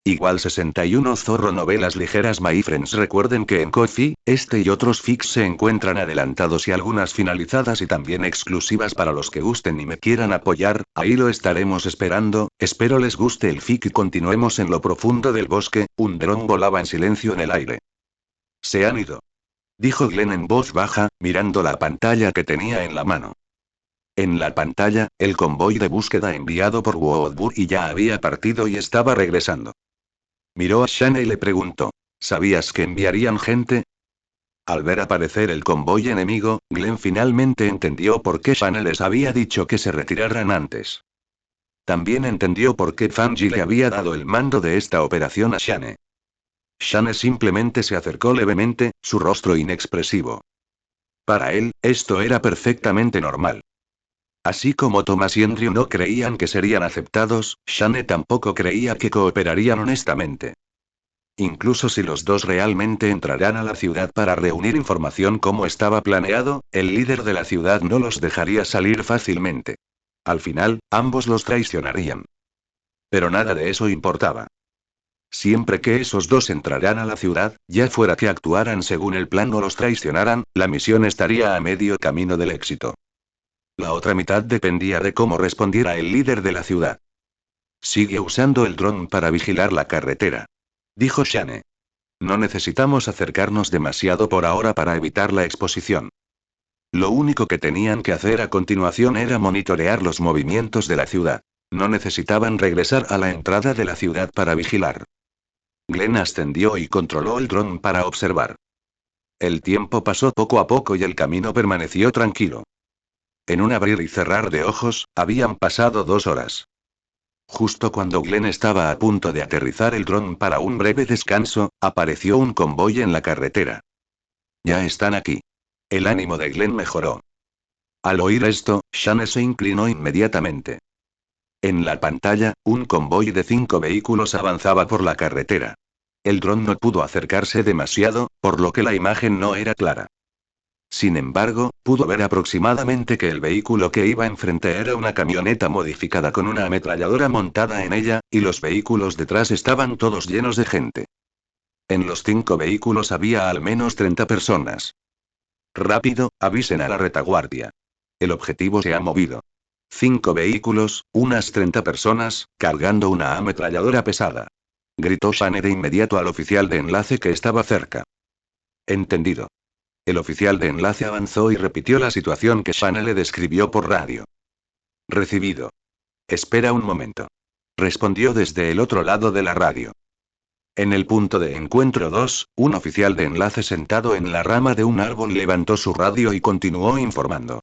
Igual 61 Zorro Novelas Ligeras My Friends. Recuerden que en Ko-fi, este y otros fics se encuentran adelantados y algunas finalizadas y también exclusivas para los que gusten y me quieran apoyar, ahí lo estaremos esperando. Espero les guste el fic y continuemos en lo profundo del bosque. Un dron volaba en silencio en el aire. Se han ido, dijo Glenn en voz baja, mirando la pantalla que tenía en la mano. En la pantalla, el convoy de búsqueda enviado por Woodbury ya había partido y estaba regresando. Miró a Shane y le preguntó: ¿Sabías que enviarían gente? Al ver aparecer el convoy enemigo, Glenn finalmente entendió por qué Shane les había dicho que se retiraran antes. También entendió por qué Fanji le había dado el mando de esta operación a Shane. Shane simplemente se acercó levemente, su rostro inexpresivo. Para él, esto era perfectamente normal. Así como Thomas y Andrew no creían que serían aceptados, Shane tampoco creía que cooperarían honestamente. Incluso si los dos realmente entrarán a la ciudad para reunir información como estaba planeado, el líder de la ciudad no los dejaría salir fácilmente. Al final, ambos los traicionarían. Pero nada de eso importaba. Siempre que esos dos entraran a la ciudad, ya fuera que actuaran según el plan o los traicionaran, la misión estaría a medio camino del éxito. La otra mitad dependía de cómo respondiera el líder de la ciudad. Sigue usando el dron para vigilar la carretera, dijo Shane. No necesitamos acercarnos demasiado por ahora para evitar la exposición. Lo único que tenían que hacer a continuación era monitorear los movimientos de la ciudad. No necesitaban regresar a la entrada de la ciudad para vigilar. Glenn ascendió y controló el dron para observar. El tiempo pasó poco a poco y el camino permaneció tranquilo. En un abrir y cerrar de ojos, habían pasado 2 horas. Justo cuando Glenn estaba a punto de aterrizar el dron para un breve descanso, apareció un convoy en la carretera. Ya están aquí. El ánimo de Glenn mejoró. Al oír esto, Shane se inclinó inmediatamente. En la pantalla, un convoy de 5 vehículos avanzaba por la carretera. El dron no pudo acercarse demasiado, por lo que la imagen no era clara. Sin embargo, pudo ver aproximadamente que el vehículo que iba enfrente era una camioneta modificada con una ametralladora montada en ella, y los vehículos detrás estaban todos llenos de gente. En los 5 vehículos había al menos 30 personas. Rápido, avisen a la retaguardia. El objetivo se ha movido. 5 vehículos, unas 30 personas, cargando una ametralladora pesada. Gritó Shane de inmediato al oficial de enlace que estaba cerca. Entendido. El oficial de enlace avanzó y repitió la situación que Shane le describió por radio. Recibido. Espera un momento. Respondió desde el otro lado de la radio. En el punto de encuentro 2, un oficial de enlace sentado en la rama de un árbol levantó su radio y continuó informando.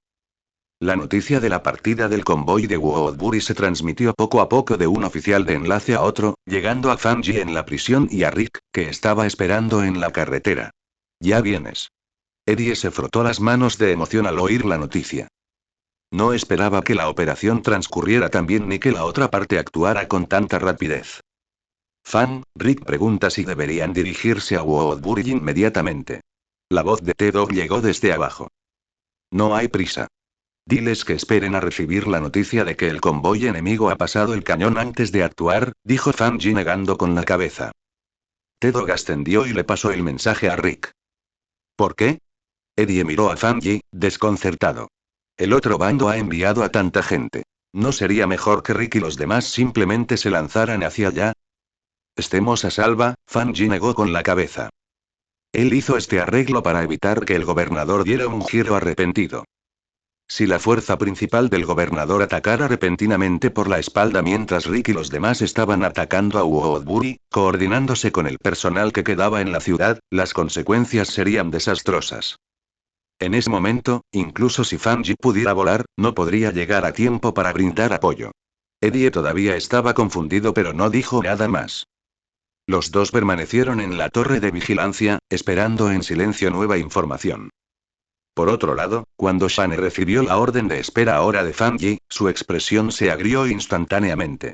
La noticia de la partida del convoy de Woodbury se transmitió poco a poco de un oficial de enlace a otro, llegando a Fanji en la prisión y a Rick, que estaba esperando en la carretera. Ya vienes. Eddie se frotó las manos de emoción al oír la noticia. No esperaba que la operación transcurriera tan bien ni que la otra parte actuara con tanta rapidez. Rick pregunta si deberían dirigirse a Woodbury inmediatamente. La voz de T-Dog llegó desde abajo. No hay prisa. Diles que esperen a recibir la noticia de que el convoy enemigo ha pasado el cañón antes de actuar, dijo Fanji negando con la cabeza. T-Dog ascendió y le pasó el mensaje a Rick. ¿Por qué? Eddie miró a Fanji, desconcertado. El otro bando ha enviado a tanta gente. ¿No sería mejor que Rick y los demás simplemente se lanzaran hacia allá? Estemos a salva, Fanji negó con la cabeza. Él hizo este arreglo para evitar que el gobernador diera un giro arrepentido. Si la fuerza principal del gobernador atacara repentinamente por la espalda mientras Rick y los demás estaban atacando a Woodbury, coordinándose con el personal que quedaba en la ciudad, las consecuencias serían desastrosas. En ese momento, incluso si Fanji pudiera volar, no podría llegar a tiempo para brindar apoyo. Eddie todavía estaba confundido pero no dijo nada más. Los dos permanecieron en la torre de vigilancia, esperando en silencio nueva información. Por otro lado, cuando Shane recibió la orden de espera ahora de Fanji, su expresión se agrió instantáneamente.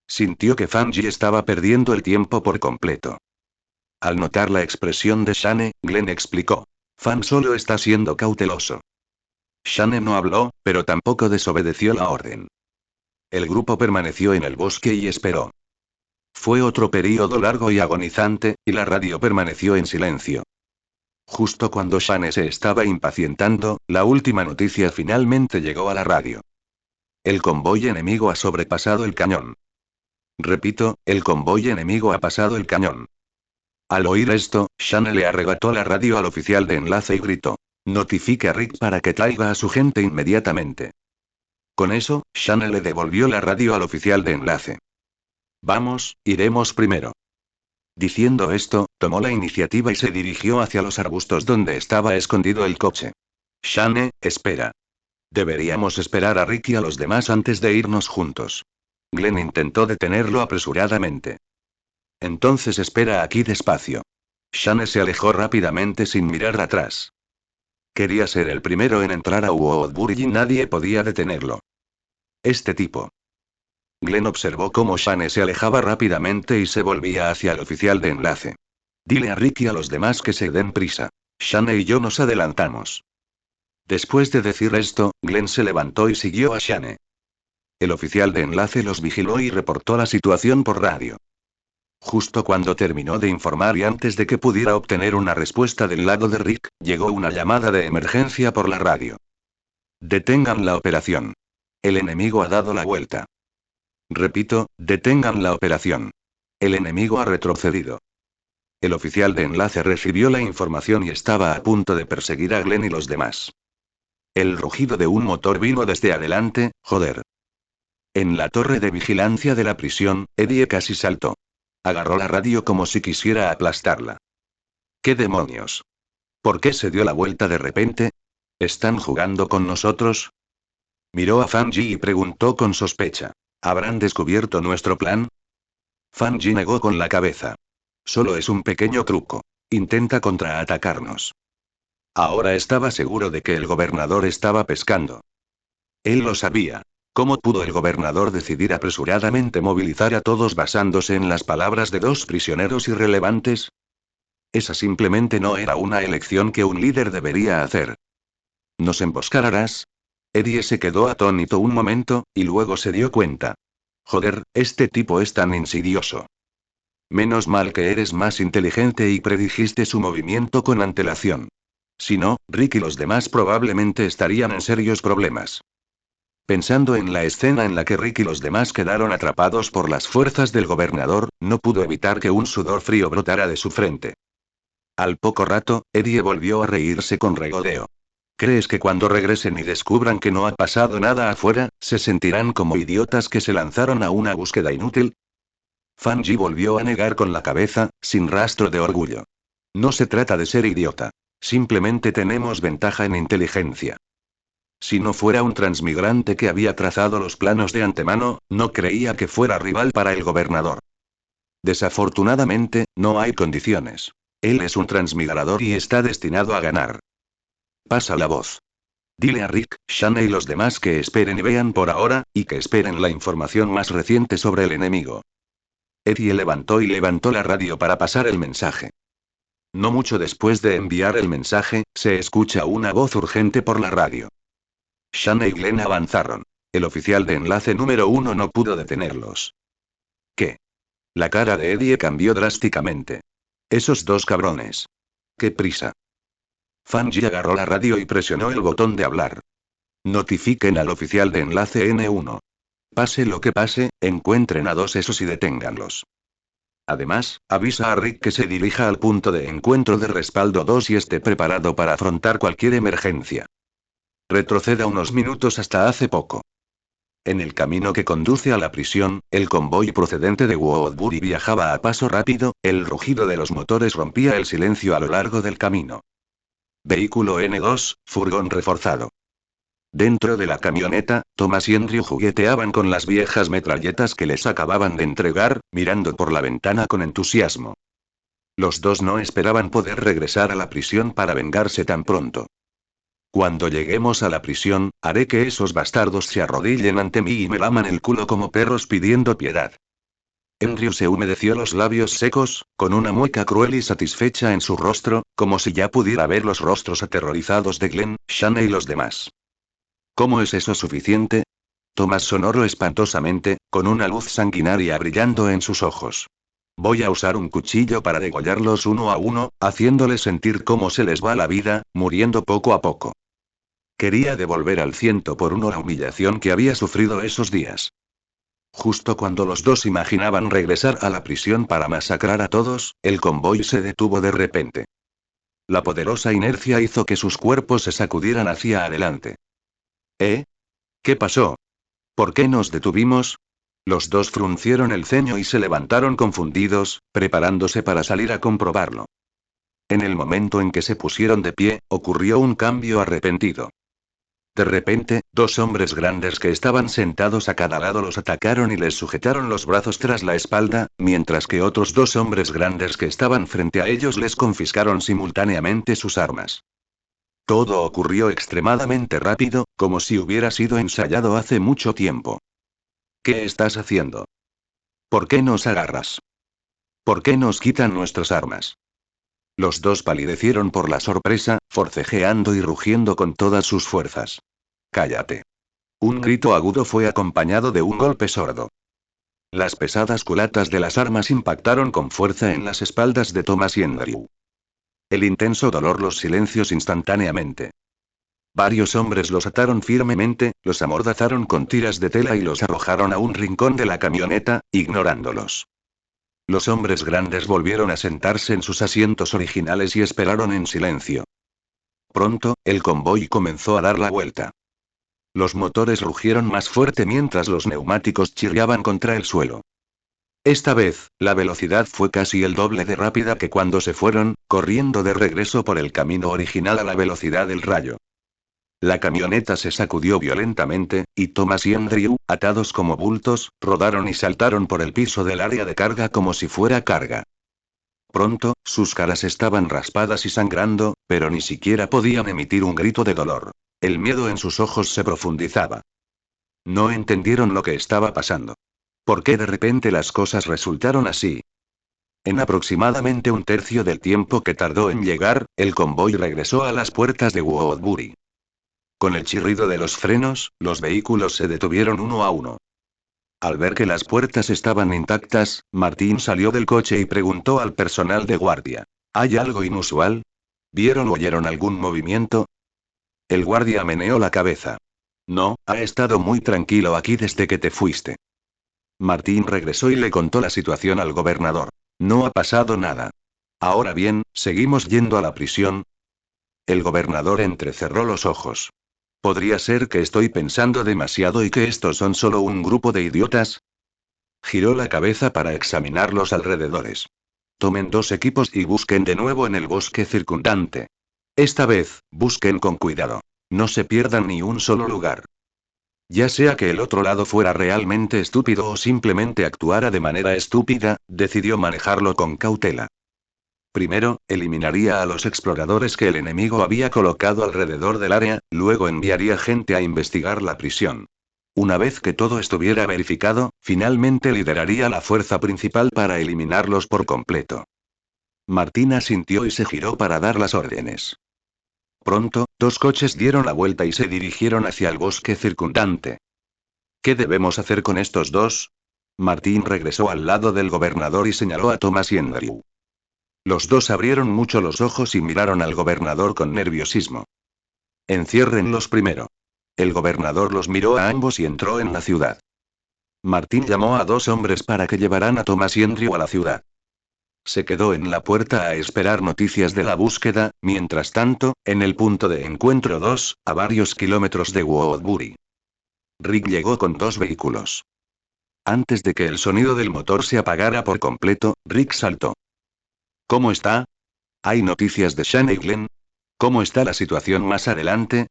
Sintió que Fanji estaba perdiendo el tiempo por completo. Al notar la expresión de Shane, Glenn explicó. Fan solo está siendo cauteloso. Shane no habló, pero tampoco desobedeció la orden. El grupo permaneció en el bosque y esperó. Fue otro período largo y agonizante, y la radio permaneció en silencio. Justo cuando Shane se estaba impacientando, la última noticia finalmente llegó a la radio. El convoy enemigo ha sobrepasado el cañón. Repito, el convoy enemigo ha pasado el cañón. Al oír esto, Shane le arrebató la radio al oficial de enlace y gritó: notifique a Rick para que traiga a su gente inmediatamente. Con eso, Shane le devolvió la radio al oficial de enlace. Vamos, iremos primero. Diciendo esto, tomó la iniciativa y se dirigió hacia los arbustos donde estaba escondido el coche. Shane, espera. Deberíamos esperar a Rick y a los demás antes de irnos juntos. Glenn intentó detenerlo apresuradamente. Entonces espera aquí despacio. Shane se alejó rápidamente sin mirar atrás. Quería ser el primero en entrar a Woodbury y nadie podía detenerlo. Este tipo. Glenn observó cómo Shane se alejaba rápidamente y se volvía hacia el oficial de enlace. Dile a Rick y a los demás que se den prisa. Shane y yo nos adelantamos. Después de decir esto, Glenn se levantó y siguió a Shane. El oficial de enlace los vigiló y reportó la situación por radio. Justo cuando terminó de informar y antes de que pudiera obtener una respuesta del lado de Rick, llegó una llamada de emergencia por la radio. Detengan la operación. El enemigo ha dado la vuelta. Repito, detengan la operación. El enemigo ha retrocedido. El oficial de enlace recibió la información y estaba a punto de perseguir a Glenn y los demás. El rugido de un motor vino desde adelante, joder. En la torre de vigilancia de la prisión, Eddie casi saltó. Agarró la radio como si quisiera aplastarla. ¿Qué demonios? ¿Por qué se dio la vuelta de repente? ¿Están jugando con nosotros? Miró a Fanji y preguntó con sospecha. ¿Habrán descubierto nuestro plan? Fanji negó con la cabeza. Solo es un pequeño truco. Intenta contraatacarnos. Ahora estaba seguro de que el gobernador estaba pescando. Él lo sabía. ¿Cómo pudo el gobernador decidir apresuradamente movilizar a todos basándose en las palabras de dos prisioneros irrelevantes? Esa simplemente no era una elección que un líder debería hacer. ¿Nos emboscarás? Eddie se quedó atónito un momento, y luego se dio cuenta. Joder, este tipo es tan insidioso. Menos mal que eres más inteligente y predijiste su movimiento con antelación. Si no, Rick y los demás probablemente estarían en serios problemas. Pensando en la escena en la que Rick y los demás quedaron atrapados por las fuerzas del gobernador, no pudo evitar que un sudor frío brotara de su frente. Al poco rato, Eddie volvió a reírse con regodeo. ¿Crees que cuando regresen y descubran que no ha pasado nada afuera, se sentirán como idiotas que se lanzaron a una búsqueda inútil? Fanji volvió a negar con la cabeza, sin rastro de orgullo. No se trata de ser idiota. Simplemente tenemos ventaja en inteligencia. Si no fuera un transmigrante que había trazado los planos de antemano, no creía que fuera rival para el gobernador. Desafortunadamente, no hay condiciones. Él es un transmigrador y está destinado a ganar. Pasa la voz. Dile a Rick, Shane y los demás que esperen y vean por ahora, y que esperen la información más reciente sobre el enemigo. Eddie levantó la radio para pasar el mensaje. No mucho después de enviar el mensaje, se escucha una voz urgente por la radio. Shane y Glenn avanzaron. El oficial de enlace número 1 no pudo detenerlos. ¿Qué? La cara de Eddie cambió drásticamente. Esos dos cabrones. ¡Qué prisa! Fanji agarró la radio y presionó el botón de hablar. Notifiquen al oficial de enlace N1. Pase lo que pase, encuentren a dos esos y deténganlos. Además, avisa a Rick que se dirija al punto de encuentro de respaldo 2 y esté preparado para afrontar cualquier emergencia. Retroceda unos minutos hasta hace poco. En el camino que conduce a la prisión, el convoy procedente de Woodbury viajaba a paso rápido, el rugido de los motores rompía el silencio a lo largo del camino. Vehículo N2, furgón reforzado. Dentro de la camioneta, Thomas y Andrew jugueteaban con las viejas metralletas que les acababan de entregar, mirando por la ventana con entusiasmo. Los dos no esperaban poder regresar a la prisión para vengarse tan pronto. Cuando lleguemos a la prisión, haré que esos bastardos se arrodillen ante mí y me laman el culo como perros pidiendo piedad. Andrew se humedeció los labios secos, con una mueca cruel y satisfecha en su rostro, como si ya pudiera ver los rostros aterrorizados de Glenn, Shane y los demás. ¿Cómo es eso suficiente? Thomas sonoro espantosamente, con una luz sanguinaria brillando en sus ojos. Voy a usar un cuchillo para degollarlos uno a uno, haciéndoles sentir cómo se les va la vida, muriendo poco a poco. Quería devolver al 100 por 1 la humillación que había sufrido esos días. Justo cuando los dos imaginaban regresar a la prisión para masacrar a todos, el convoy se detuvo de repente. La poderosa inercia hizo que sus cuerpos se sacudieran hacia adelante. ¿Eh? ¿Qué pasó? ¿Por qué nos detuvimos? Los dos fruncieron el ceño y se levantaron confundidos, preparándose para salir a comprobarlo. En el momento en que se pusieron de pie, ocurrió un cambio arrepentido. De repente, dos hombres grandes que estaban sentados a cada lado los atacaron y les sujetaron los brazos tras la espalda, mientras que otros dos hombres grandes que estaban frente a ellos les confiscaron simultáneamente sus armas. Todo ocurrió extremadamente rápido, como si hubiera sido ensayado hace mucho tiempo. ¿Qué estás haciendo? ¿Por qué nos agarras? ¿Por qué nos quitan nuestras armas? Los dos palidecieron por la sorpresa, forcejeando y rugiendo con todas sus fuerzas. ¡Cállate! Un grito agudo fue acompañado de un golpe sordo. Las pesadas culatas de las armas impactaron con fuerza en las espaldas de Thomas y Andrew. El intenso dolor los silenció instantáneamente. Varios hombres los ataron firmemente, los amordazaron con tiras de tela y los arrojaron a un rincón de la camioneta, ignorándolos. Los hombres grandes volvieron a sentarse en sus asientos originales y esperaron en silencio. Pronto, el convoy comenzó a dar la vuelta. Los motores rugieron más fuerte mientras los neumáticos chirriaban contra el suelo. Esta vez, la velocidad fue casi el doble de rápida que cuando se fueron, corriendo de regreso por el camino original a la velocidad del rayo. La camioneta se sacudió violentamente, y Thomas y Andrew, atados como bultos, rodaron y saltaron por el piso del área de carga como si fuera carga. Pronto, sus caras estaban raspadas y sangrando, pero ni siquiera podían emitir un grito de dolor. El miedo en sus ojos se profundizaba. No entendieron lo que estaba pasando. ¿Por qué de repente las cosas resultaron así? En aproximadamente un tercio del tiempo que tardó en llegar, el convoy regresó a las puertas de Woodbury. Con el chirrido de los frenos, los vehículos se detuvieron uno a uno. Al ver que las puertas estaban intactas, Martín salió del coche y preguntó al personal de guardia. ¿Hay algo inusual? ¿Vieron o oyeron algún movimiento? El guardia meneó la cabeza. No, ha estado muy tranquilo aquí desde que te fuiste. Martín regresó y le contó la situación al gobernador. No ha pasado nada. Ahora bien, ¿seguimos yendo a la prisión? El gobernador entrecerró los ojos. ¿Podría ser que estoy pensando demasiado y que estos son solo un grupo de idiotas? Giró la cabeza para examinar los alrededores. Tomen dos equipos y busquen de nuevo en el bosque circundante. Esta vez, busquen con cuidado. No se pierdan ni un solo lugar. Ya sea que el otro lado fuera realmente estúpido o simplemente actuara de manera estúpida, decidió manejarlo con cautela. Primero, eliminaría a los exploradores que el enemigo había colocado alrededor del área, luego enviaría gente a investigar la prisión. Una vez que todo estuviera verificado, finalmente lideraría la fuerza principal para eliminarlos por completo. Martín asintió y se giró para dar las órdenes. Pronto, dos coches dieron la vuelta y se dirigieron hacia el bosque circundante. ¿Qué debemos hacer con estos dos? Martín regresó al lado del gobernador y señaló a Thomas y Andrew. Los dos abrieron mucho los ojos y miraron al gobernador con nerviosismo. Enciérrenlos primero. El gobernador los miró a ambos y entró en la ciudad. Martín llamó a dos hombres para que llevaran a Thomas y Andrew a la ciudad. Se quedó en la puerta a esperar noticias de la búsqueda, mientras tanto, en el punto de encuentro 2, a varios kilómetros de Woodbury. Rick llegó con dos vehículos. Antes de que el sonido del motor se apagara por completo, Rick saltó. ¿Cómo está? ¿Hay noticias de Shane y Glenn? ¿Cómo está la situación más adelante?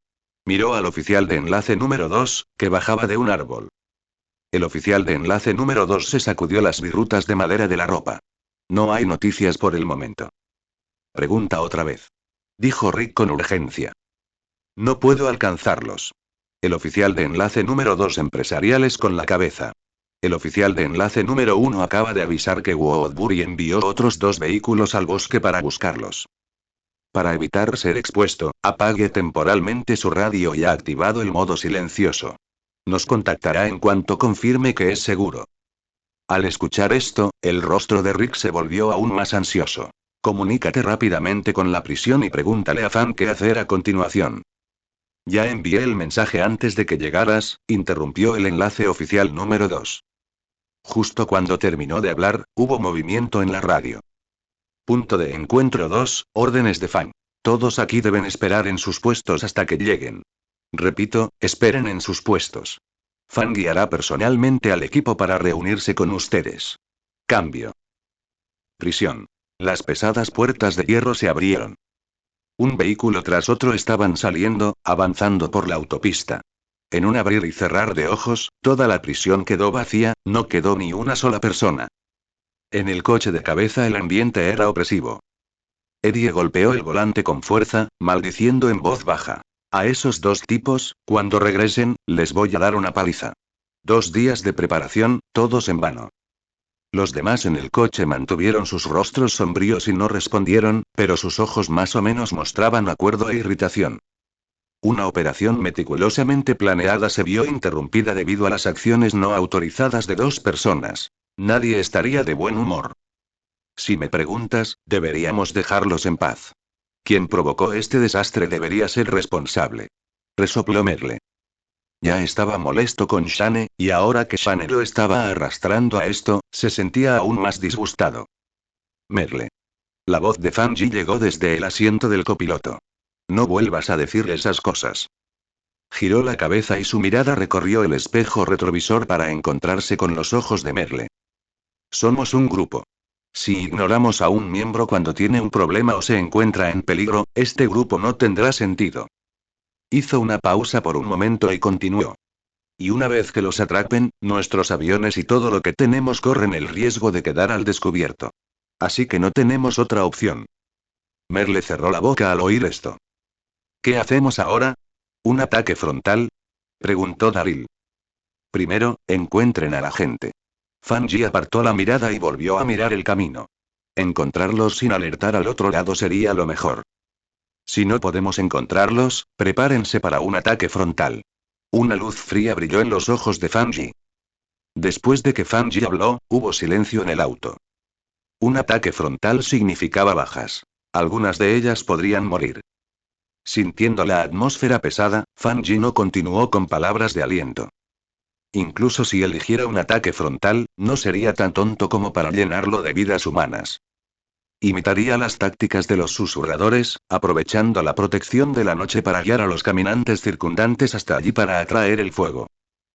Miró al oficial de enlace número 2, que bajaba de un árbol. El oficial de enlace número 2 se sacudió las virutas de madera de la ropa. No hay noticias por el momento. Pregunta otra vez. Dijo Rick con urgencia. No puedo alcanzarlos. El oficial de enlace número 2 empresariales con la cabeza. El oficial de enlace número 1 acaba de avisar que Woodbury envió otros dos vehículos al bosque para buscarlos. Para evitar ser expuesto, apague temporalmente su radio y ha activado el modo silencioso. Nos contactará en cuanto confirme que es seguro. Al escuchar esto, el rostro de Rick se volvió aún más ansioso. Comunícate rápidamente con la prisión y pregúntale a Fan qué hacer a continuación. Ya envié el mensaje antes de que llegaras, interrumpió el enlace oficial número 2. Justo cuando terminó de hablar, hubo movimiento en la radio. Punto de encuentro 2, órdenes de Fan. Todos aquí deben esperar en sus puestos hasta que lleguen. Repito, esperen en sus puestos. Fan guiará personalmente al equipo para reunirse con ustedes. Cambio. Prisión. Las pesadas puertas de hierro se abrieron. Un vehículo tras otro estaban saliendo, avanzando por la autopista. En un abrir y cerrar de ojos, toda la prisión quedó vacía, no quedó ni una sola persona. En el coche de cabeza el ambiente era opresivo. Eddie golpeó el volante con fuerza, maldiciendo en voz baja. A esos dos tipos, cuando regresen, les voy a dar una paliza. 2 días de preparación, todos en vano. Los demás en el coche mantuvieron sus rostros sombríos y no respondieron, pero sus ojos más o menos mostraban acuerdo e irritación. Una operación meticulosamente planeada se vio interrumpida debido a las acciones no autorizadas de 2 personas. Nadie estaría de buen humor. Si me preguntas, deberíamos dejarlos en paz. Quien provocó este desastre debería ser responsable. Resopló Merle. Ya estaba molesto con Shane, y ahora que Shane lo estaba arrastrando a esto, se sentía aún más disgustado. Merle. La voz de Fanji llegó desde el asiento del copiloto. No vuelvas a decirle esas cosas. Giró la cabeza y su mirada recorrió el espejo retrovisor para encontrarse con los ojos de Merle. Somos un grupo. Si ignoramos a un miembro cuando tiene un problema o se encuentra en peligro, este grupo no tendrá sentido. Hizo una pausa por un momento y continuó. Y una vez que los atrapen, nuestros aviones y todo lo que tenemos corren el riesgo de quedar al descubierto. Así que no tenemos otra opción. Merle cerró la boca al oír esto. ¿Qué hacemos ahora? ¿Un ataque frontal? Preguntó Daryl. Primero, encuentren a la gente. Fanji apartó la mirada y volvió a mirar el camino. Encontrarlos sin alertar al otro lado sería lo mejor. Si no podemos encontrarlos, prepárense para un ataque frontal. Una luz fría brilló en los ojos de Fanji. Después de que Fanji habló, hubo silencio en el auto. Un ataque frontal significaba bajas. Algunas de ellas podrían morir. Sintiendo la atmósfera pesada, Fanji no continuó con palabras de aliento. Incluso si eligiera un ataque frontal, no sería tan tonto como para llenarlo de vidas humanas. Imitaría las tácticas de los susurradores, aprovechando la protección de la noche para guiar a los caminantes circundantes hasta allí para atraer el fuego.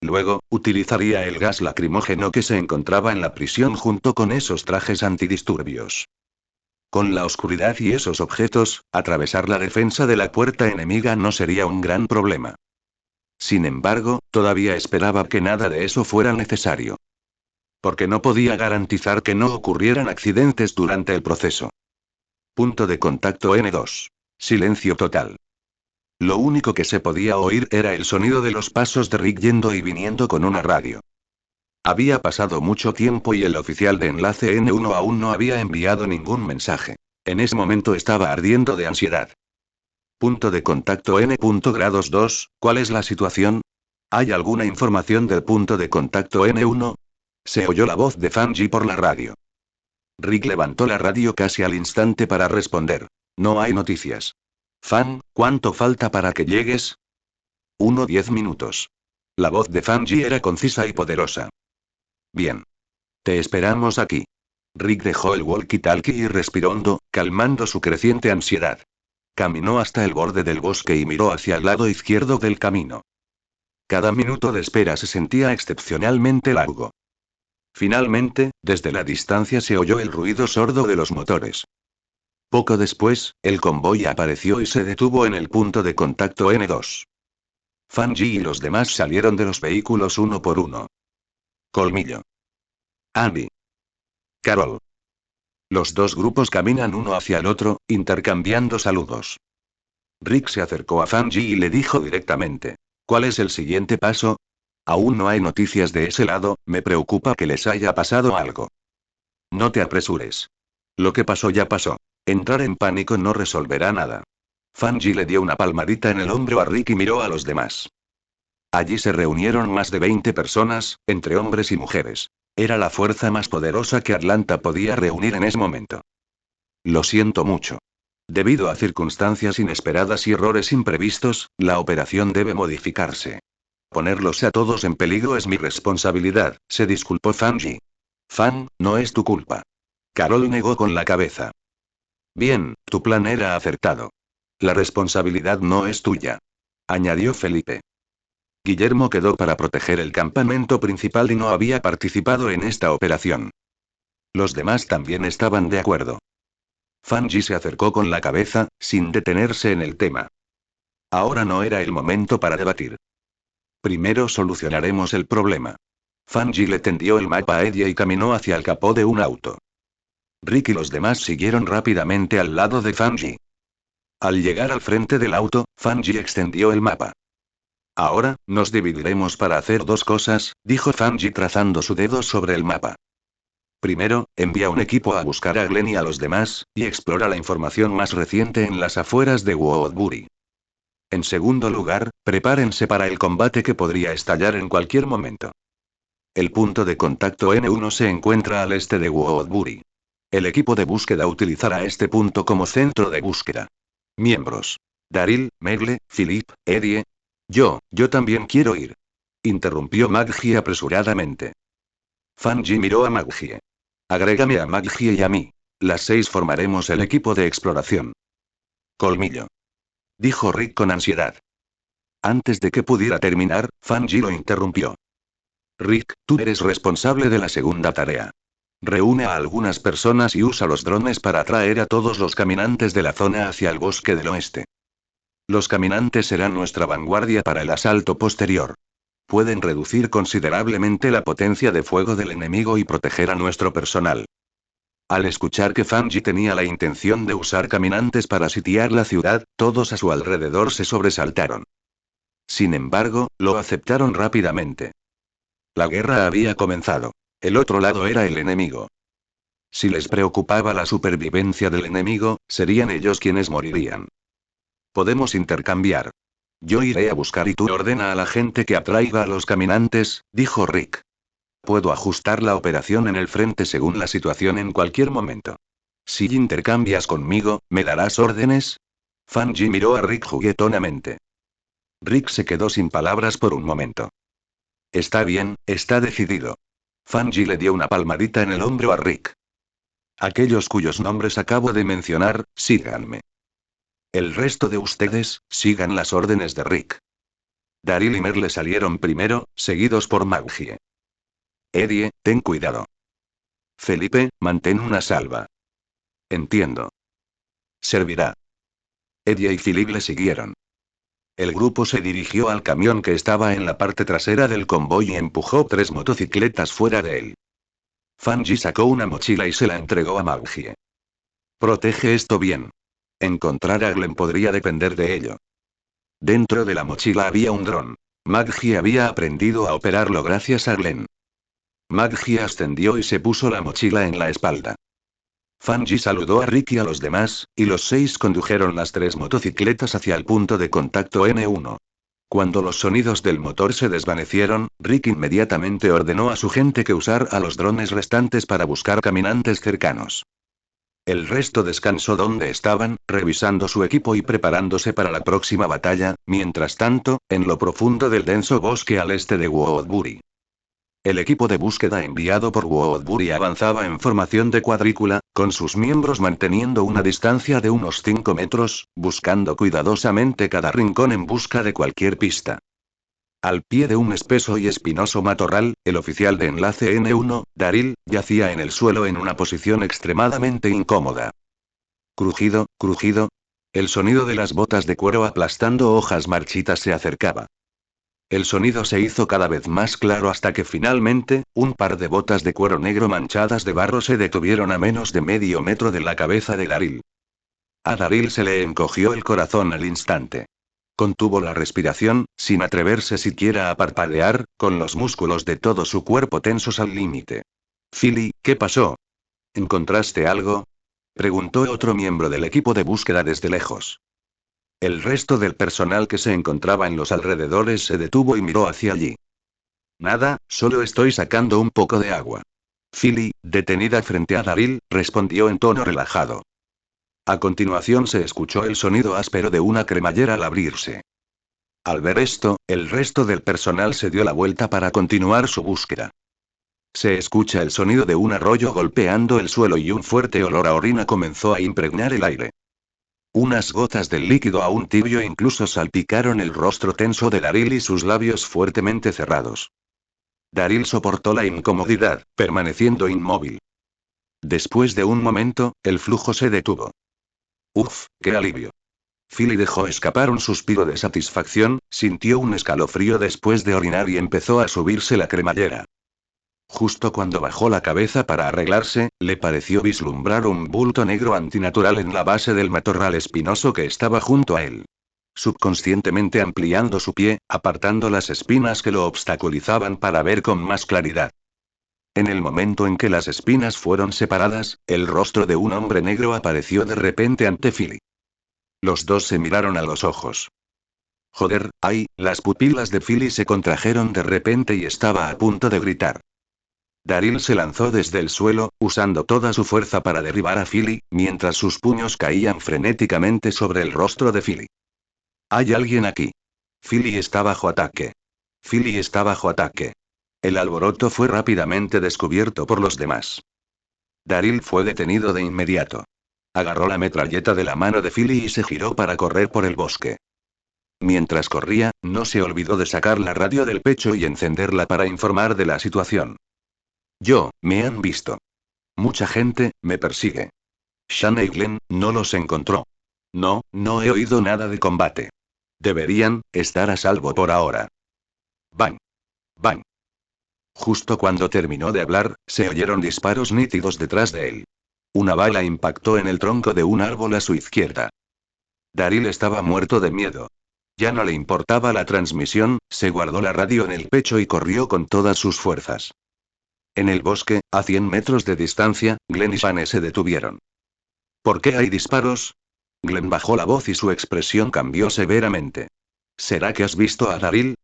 Luego, utilizaría el gas lacrimógeno que se encontraba en la prisión junto con esos trajes antidisturbios. Con la oscuridad y esos objetos, atravesar la defensa de la puerta enemiga no sería un gran problema. Sin embargo, todavía esperaba que nada de eso fuera necesario. Porque no podía garantizar que no ocurrieran accidentes durante el proceso. Punto de contacto N2. Silencio total. Lo único que se podía oír era el sonido de los pasos de Rick yendo y viniendo con una radio. Había pasado mucho tiempo y el oficial de enlace N1 aún no había enviado ningún mensaje. En ese momento estaba ardiendo de ansiedad. Punto de contacto N. Grados 2, ¿cuál es la situación? ¿Hay alguna información del punto de contacto N1? Se oyó la voz de Fanji por la radio. Rick levantó la radio casi al instante para responder. No hay noticias. Fan, ¿cuánto falta para que llegues? 10 minutos. La voz de Fanji era concisa y poderosa. Bien. Te esperamos aquí. Rick dejó el walkie-talkie y respiró hondo, calmando su creciente ansiedad. Caminó hasta el borde del bosque y miró hacia el lado izquierdo del camino. Cada minuto de espera se sentía excepcionalmente largo. Finalmente, desde la distancia se oyó el ruido sordo de los motores. Poco después, el convoy apareció y se detuvo en el punto de contacto N2. Fanji y los demás salieron de los vehículos uno por uno. Colmillo. Andy. Carol. Los dos grupos caminan uno hacia el otro, intercambiando saludos. Rick se acercó a Fanji y le dijo directamente. ¿Cuál es el siguiente paso? Aún no hay noticias de ese lado, me preocupa que les haya pasado algo. No te apresures. Lo que pasó ya pasó. Entrar en pánico no resolverá nada. Fanji le dio una palmadita en el hombro a Rick y miró a los demás. Allí se reunieron más de 20 personas, entre hombres y mujeres. Era la fuerza más poderosa que Atlanta podía reunir en ese momento. Lo siento mucho. Debido a circunstancias inesperadas y errores imprevistos, la operación debe modificarse. Ponerlos a todos en peligro es mi responsabilidad, se disculpó Fanji. Fan, no es tu culpa. Carol negó con la cabeza. Bien, tu plan era acertado. La responsabilidad no es tuya. Añadió Felipe. Guillermo quedó para proteger el campamento principal y no había participado en esta operación. Los demás también estaban de acuerdo. Fanji se acercó con la cabeza, sin detenerse en el tema. Ahora no era el momento para debatir. Primero solucionaremos el problema. Fanji le tendió el mapa a Eddie y caminó hacia el capó de un auto. Rick y los demás siguieron rápidamente al lado de Fanji. Al llegar al frente del auto, Fanji extendió el mapa. Ahora, nos dividiremos para hacer dos cosas, dijo Fanji trazando su dedo sobre el mapa. Primero, envía un equipo a buscar a Glenn y a los demás, y explora la información más reciente en las afueras de Woodbury. En segundo lugar, prepárense para el combate que podría estallar en cualquier momento. El punto de contacto N1 se encuentra al este de Woodbury. El equipo de búsqueda utilizará este punto como centro de búsqueda. Miembros. Daryl, Megle, Philip, Eddie. Yo también quiero ir. Interrumpió Maggie apresuradamente. Fanji miró a Maggie. Agrégame a Maggie y a mí. Las 6 formaremos el equipo de exploración. Colmillo. Dijo Rick con ansiedad. Antes de que pudiera terminar, Fanji lo interrumpió. Rick, tú eres responsable de la segunda tarea. Reúne a algunas personas y usa los drones para atraer a todos los caminantes de la zona hacia el bosque del oeste. Los caminantes serán nuestra vanguardia para el asalto posterior. Pueden reducir considerablemente la potencia de fuego del enemigo y proteger a nuestro personal. Al escuchar que Fanji tenía la intención de usar caminantes para sitiar la ciudad, todos a su alrededor se sobresaltaron. Sin embargo, lo aceptaron rápidamente. La guerra había comenzado. El otro lado era el enemigo. Si les preocupaba la supervivencia del enemigo, serían ellos quienes morirían. Podemos intercambiar. Yo iré a buscar y tú ordena a la gente que atraiga a los caminantes, dijo Rick. Puedo ajustar la operación en el frente según la situación en cualquier momento. Si intercambias conmigo, ¿me darás órdenes? Fanji miró a Rick juguetonamente. Rick se quedó sin palabras por un momento. Está bien, está decidido. Fanji le dio una palmadita en el hombro a Rick. Aquellos cuyos nombres acabo de mencionar, síganme. El resto de ustedes, sigan las órdenes de Rick. Daryl y Merle salieron primero, seguidos por Maggie. Eddie, ten cuidado. Felipe, mantén una salva. Entiendo. Servirá. Eddie y Philip le siguieron. El grupo se dirigió al camión que estaba en la parte trasera del convoy y empujó 3 motocicletas fuera de él. Fanji sacó una mochila y se la entregó a Maggie. Protege esto bien. Encontrar a Glenn podría depender de ello. Dentro de la mochila había un dron. Maggie había aprendido a operarlo gracias a Glenn. Maggie ascendió y se puso la mochila en la espalda. Fanji saludó a Rick y a los demás, y los 6 condujeron las 3 motocicletas hacia el punto de contacto N1. Cuando los sonidos del motor se desvanecieron, Rick inmediatamente ordenó a su gente que usara los drones restantes para buscar caminantes cercanos. El resto descansó donde estaban, revisando su equipo y preparándose para la próxima batalla, mientras tanto, en lo profundo del denso bosque al este de Woodbury. El equipo de búsqueda enviado por Woodbury avanzaba en formación de cuadrícula, con sus miembros manteniendo una distancia de unos 5 metros, buscando cuidadosamente cada rincón en busca de cualquier pista. Al pie de un espeso y espinoso matorral, el oficial de enlace N1, Daryl, yacía en el suelo en una posición extremadamente incómoda. Crujido, crujido. El sonido de las botas de cuero aplastando hojas marchitas se acercaba. El sonido se hizo cada vez más claro hasta que finalmente, un par de botas de cuero negro manchadas de barro se detuvieron a menos de medio metro de la cabeza de Daryl. A Daryl se le encogió el corazón al instante. Contuvo la respiración, sin atreverse siquiera a parpadear, con los músculos de todo su cuerpo tensos al límite. Philly, ¿qué pasó? ¿Encontraste algo? Preguntó otro miembro del equipo de búsqueda desde lejos. El resto del personal que se encontraba en los alrededores se detuvo y miró hacia allí. Nada, solo estoy sacando un poco de agua. Philly, detenida frente a Daryl, respondió en tono relajado. A continuación se escuchó el sonido áspero de una cremallera al abrirse. Al ver esto, el resto del personal se dio la vuelta para continuar su búsqueda. Se escucha el sonido de un arroyo golpeando el suelo y un fuerte olor a orina comenzó a impregnar el aire. Unas gotas del líquido aún tibio incluso salpicaron el rostro tenso de Daryl y sus labios fuertemente cerrados. Daryl soportó la incomodidad, permaneciendo inmóvil. Después de un momento, el flujo se detuvo. Uf, qué alivio. Philly dejó escapar un suspiro de satisfacción, sintió un escalofrío después de orinar y empezó a subirse la cremallera. Justo cuando bajó la cabeza para arreglarse, le pareció vislumbrar un bulto negro antinatural en la base del matorral espinoso que estaba junto a él. Subconscientemente ampliando su pie, apartando las espinas que lo obstaculizaban para ver con más claridad. En el momento en que las espinas fueron separadas, el rostro de un hombre negro apareció de repente ante Philly. Los dos se miraron a los ojos. Joder, ay, las pupilas de Philly se contrajeron de repente y estaba a punto de gritar. Daryl se lanzó desde el suelo, usando toda su fuerza para derribar a Philly, mientras sus puños caían frenéticamente sobre el rostro de Philly. Hay alguien aquí. Philly está bajo ataque. Philly está bajo ataque. El alboroto fue rápidamente descubierto por los demás. Daryl fue detenido de inmediato. Agarró la metralleta de la mano de Philly y se giró para correr por el bosque. Mientras corría, no se olvidó de sacar la radio del pecho y encenderla para informar de la situación. Me han visto. Mucha gente, me persigue. Shane y Glenn, no los encontró. No he oído nada de combate. Deberían estar a salvo por ahora. Bang. Bang. Justo cuando terminó de hablar, se oyeron disparos nítidos detrás de él. Una bala impactó en el tronco de un árbol a su izquierda. Daryl estaba muerto de miedo. Ya no le importaba la transmisión, se guardó la radio en el pecho y corrió con todas sus fuerzas. En el bosque, a 100 metros de distancia, Glenn y Shane se detuvieron. ¿Por qué hay disparos? Glenn bajó la voz y su expresión cambió severamente. ¿Será que has visto a Daryl?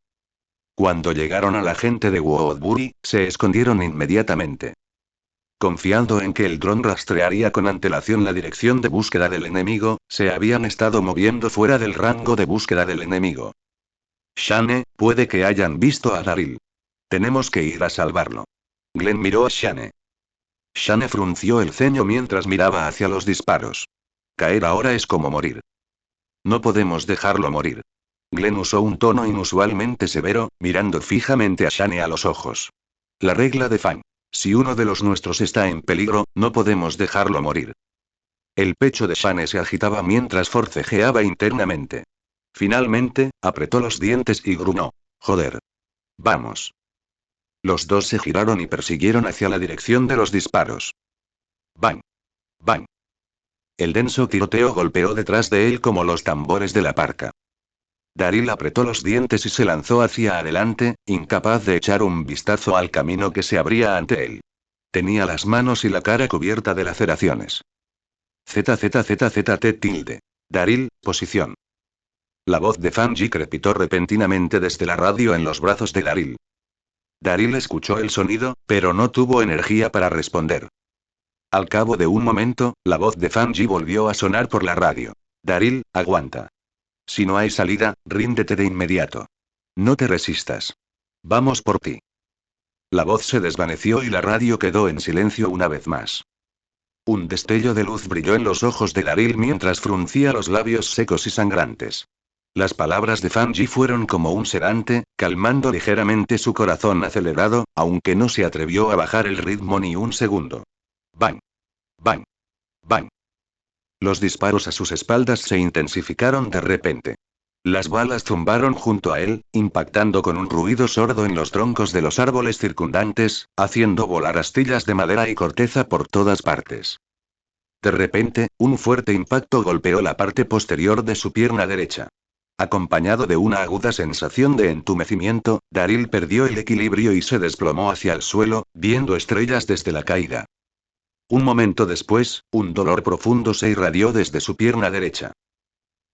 Cuando llegaron a la gente de Woodbury, se escondieron inmediatamente. Confiando en que el dron rastrearía con antelación la dirección de búsqueda del enemigo, se habían estado moviendo fuera del rango de búsqueda del enemigo. Shane, puede que hayan visto a Daryl. Tenemos que ir a salvarlo. Glenn miró a Shane. Shane frunció el ceño mientras miraba hacia los disparos. Caer ahora es como morir. No podemos dejarlo morir. Glenn usó un tono inusualmente severo, mirando fijamente a Shane a los ojos. La regla de Fang. Si uno de los nuestros está en peligro, no podemos dejarlo morir. El pecho de Shane se agitaba mientras forcejeaba internamente. Finalmente, apretó los dientes y gruñó. Joder. Vamos. Los dos se giraron y persiguieron hacia la dirección de los disparos. Bang. Bang. El denso tiroteo golpeó detrás de él como los tambores de la parca. Daryl apretó los dientes y se lanzó hacia adelante, incapaz de echar un vistazo al camino que se abría ante él. Tenía las manos y la cara cubierta de laceraciones. ZZZZT. Daryl, posición. La voz de Fanji crepitó repentinamente desde la radio en los brazos de Daryl. Daryl escuchó el sonido, pero no tuvo energía para responder. Al cabo de un momento, la voz de Fanji volvió a sonar por la radio. Daryl, aguanta. Si no hay salida, ríndete de inmediato. No te resistas. Vamos por ti. La voz se desvaneció y la radio quedó en silencio una vez más. Un destello de luz brilló en los ojos de Daryl mientras fruncía los labios secos y sangrantes. Las palabras de Fanji fueron como un sedante, calmando ligeramente su corazón acelerado, aunque no se atrevió a bajar el ritmo ni un segundo. Bang. Bang. Bang. Los disparos a sus espaldas se intensificaron de repente. Las balas zumbaron junto a él, impactando con un ruido sordo en los troncos de los árboles circundantes, haciendo volar astillas de madera y corteza por todas partes. De repente, un fuerte impacto golpeó la parte posterior de su pierna derecha. Acompañado de una aguda sensación de entumecimiento, Daryl perdió el equilibrio y se desplomó hacia el suelo, viendo estrellas desde la caída. Un momento después, un dolor profundo se irradió desde su pierna derecha.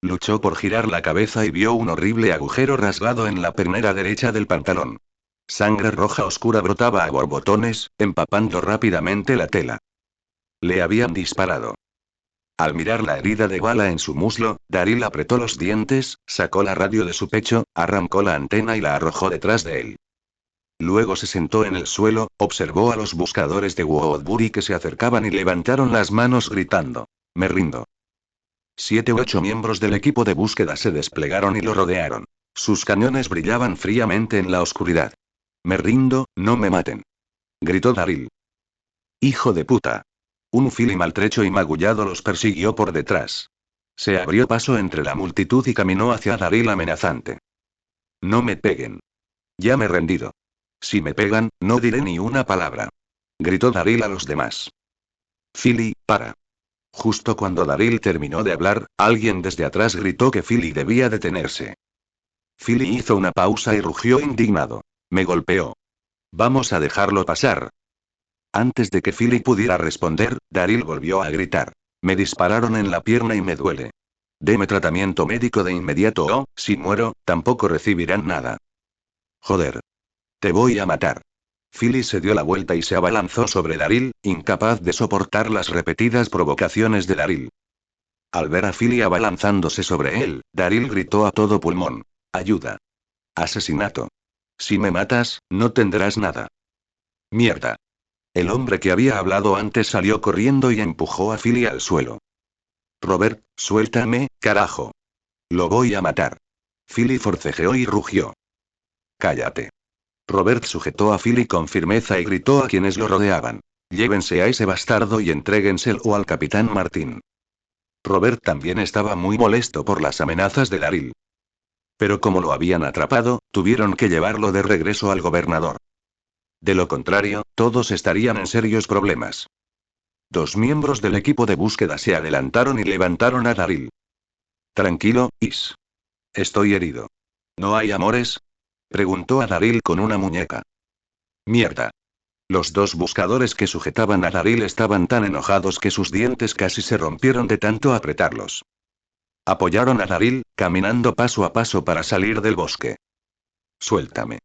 Luchó por girar la cabeza y vio un horrible agujero rasgado en la pernera derecha del pantalón. Sangre roja oscura brotaba a borbotones, empapando rápidamente la tela. Le habían disparado. Al mirar la herida de bala en su muslo, Daryl apretó los dientes, sacó la radio de su pecho, arrancó la antena y la arrojó detrás de él. Luego se sentó en el suelo, observó a los buscadores de Woodbury que se acercaban y levantaron las manos gritando: «Me rindo». 7 u 8 miembros del equipo de búsqueda se desplegaron y lo rodearon. Sus cañones brillaban fríamente en la oscuridad. «Me rindo, no me maten», gritó Daryl. «Hijo de puta». Un Philly maltrecho y magullado los persiguió por detrás. Se abrió paso entre la multitud y caminó hacia Daryl amenazante. «No me peguen. Ya me he rendido. Si me pegan, no diré ni una palabra», gritó Daryl a los demás. «Philly, para». Justo cuando Daryl terminó de hablar, alguien desde atrás gritó que Philly debía detenerse. Philly hizo una pausa y rugió indignado. «Me golpeó. Vamos a dejarlo pasar». Antes de que Philly pudiera responder, Daryl volvió a gritar: «Me dispararon en la pierna y me duele. Deme tratamiento médico de inmediato o, si muero, tampoco recibirán nada». «Joder. Te voy a matar». Philly se dio la vuelta y se abalanzó sobre Daryl, incapaz de soportar las repetidas provocaciones de Daryl. Al ver a Philly abalanzándose sobre él, Daryl gritó a todo pulmón: «Ayuda. Asesinato. Si me matas, no tendrás nada». «Mierda». El hombre que había hablado antes salió corriendo y empujó a Philly al suelo. «Robert, suéltame, carajo. Lo voy a matar». Philly forcejeó y rugió. «Cállate». Robert sujetó a Philly con firmeza y gritó a quienes lo rodeaban: «Llévense a ese bastardo y entréguenselo al capitán Martín». Robert también estaba muy molesto por las amenazas de Daryl. Pero como lo habían atrapado, tuvieron que llevarlo de regreso al gobernador. De lo contrario, todos estarían en serios problemas. 2 miembros del equipo de búsqueda se adelantaron y levantaron a Daryl. «Tranquilo, Is. Estoy herido». «¿No hay amores?», preguntó a Daryl con una muñeca. «Mierda». Los 2 buscadores que sujetaban a Daryl estaban tan enojados que sus dientes casi se rompieron de tanto apretarlos. Apoyaron a Daryl, caminando paso a paso para salir del bosque. «Suéltame».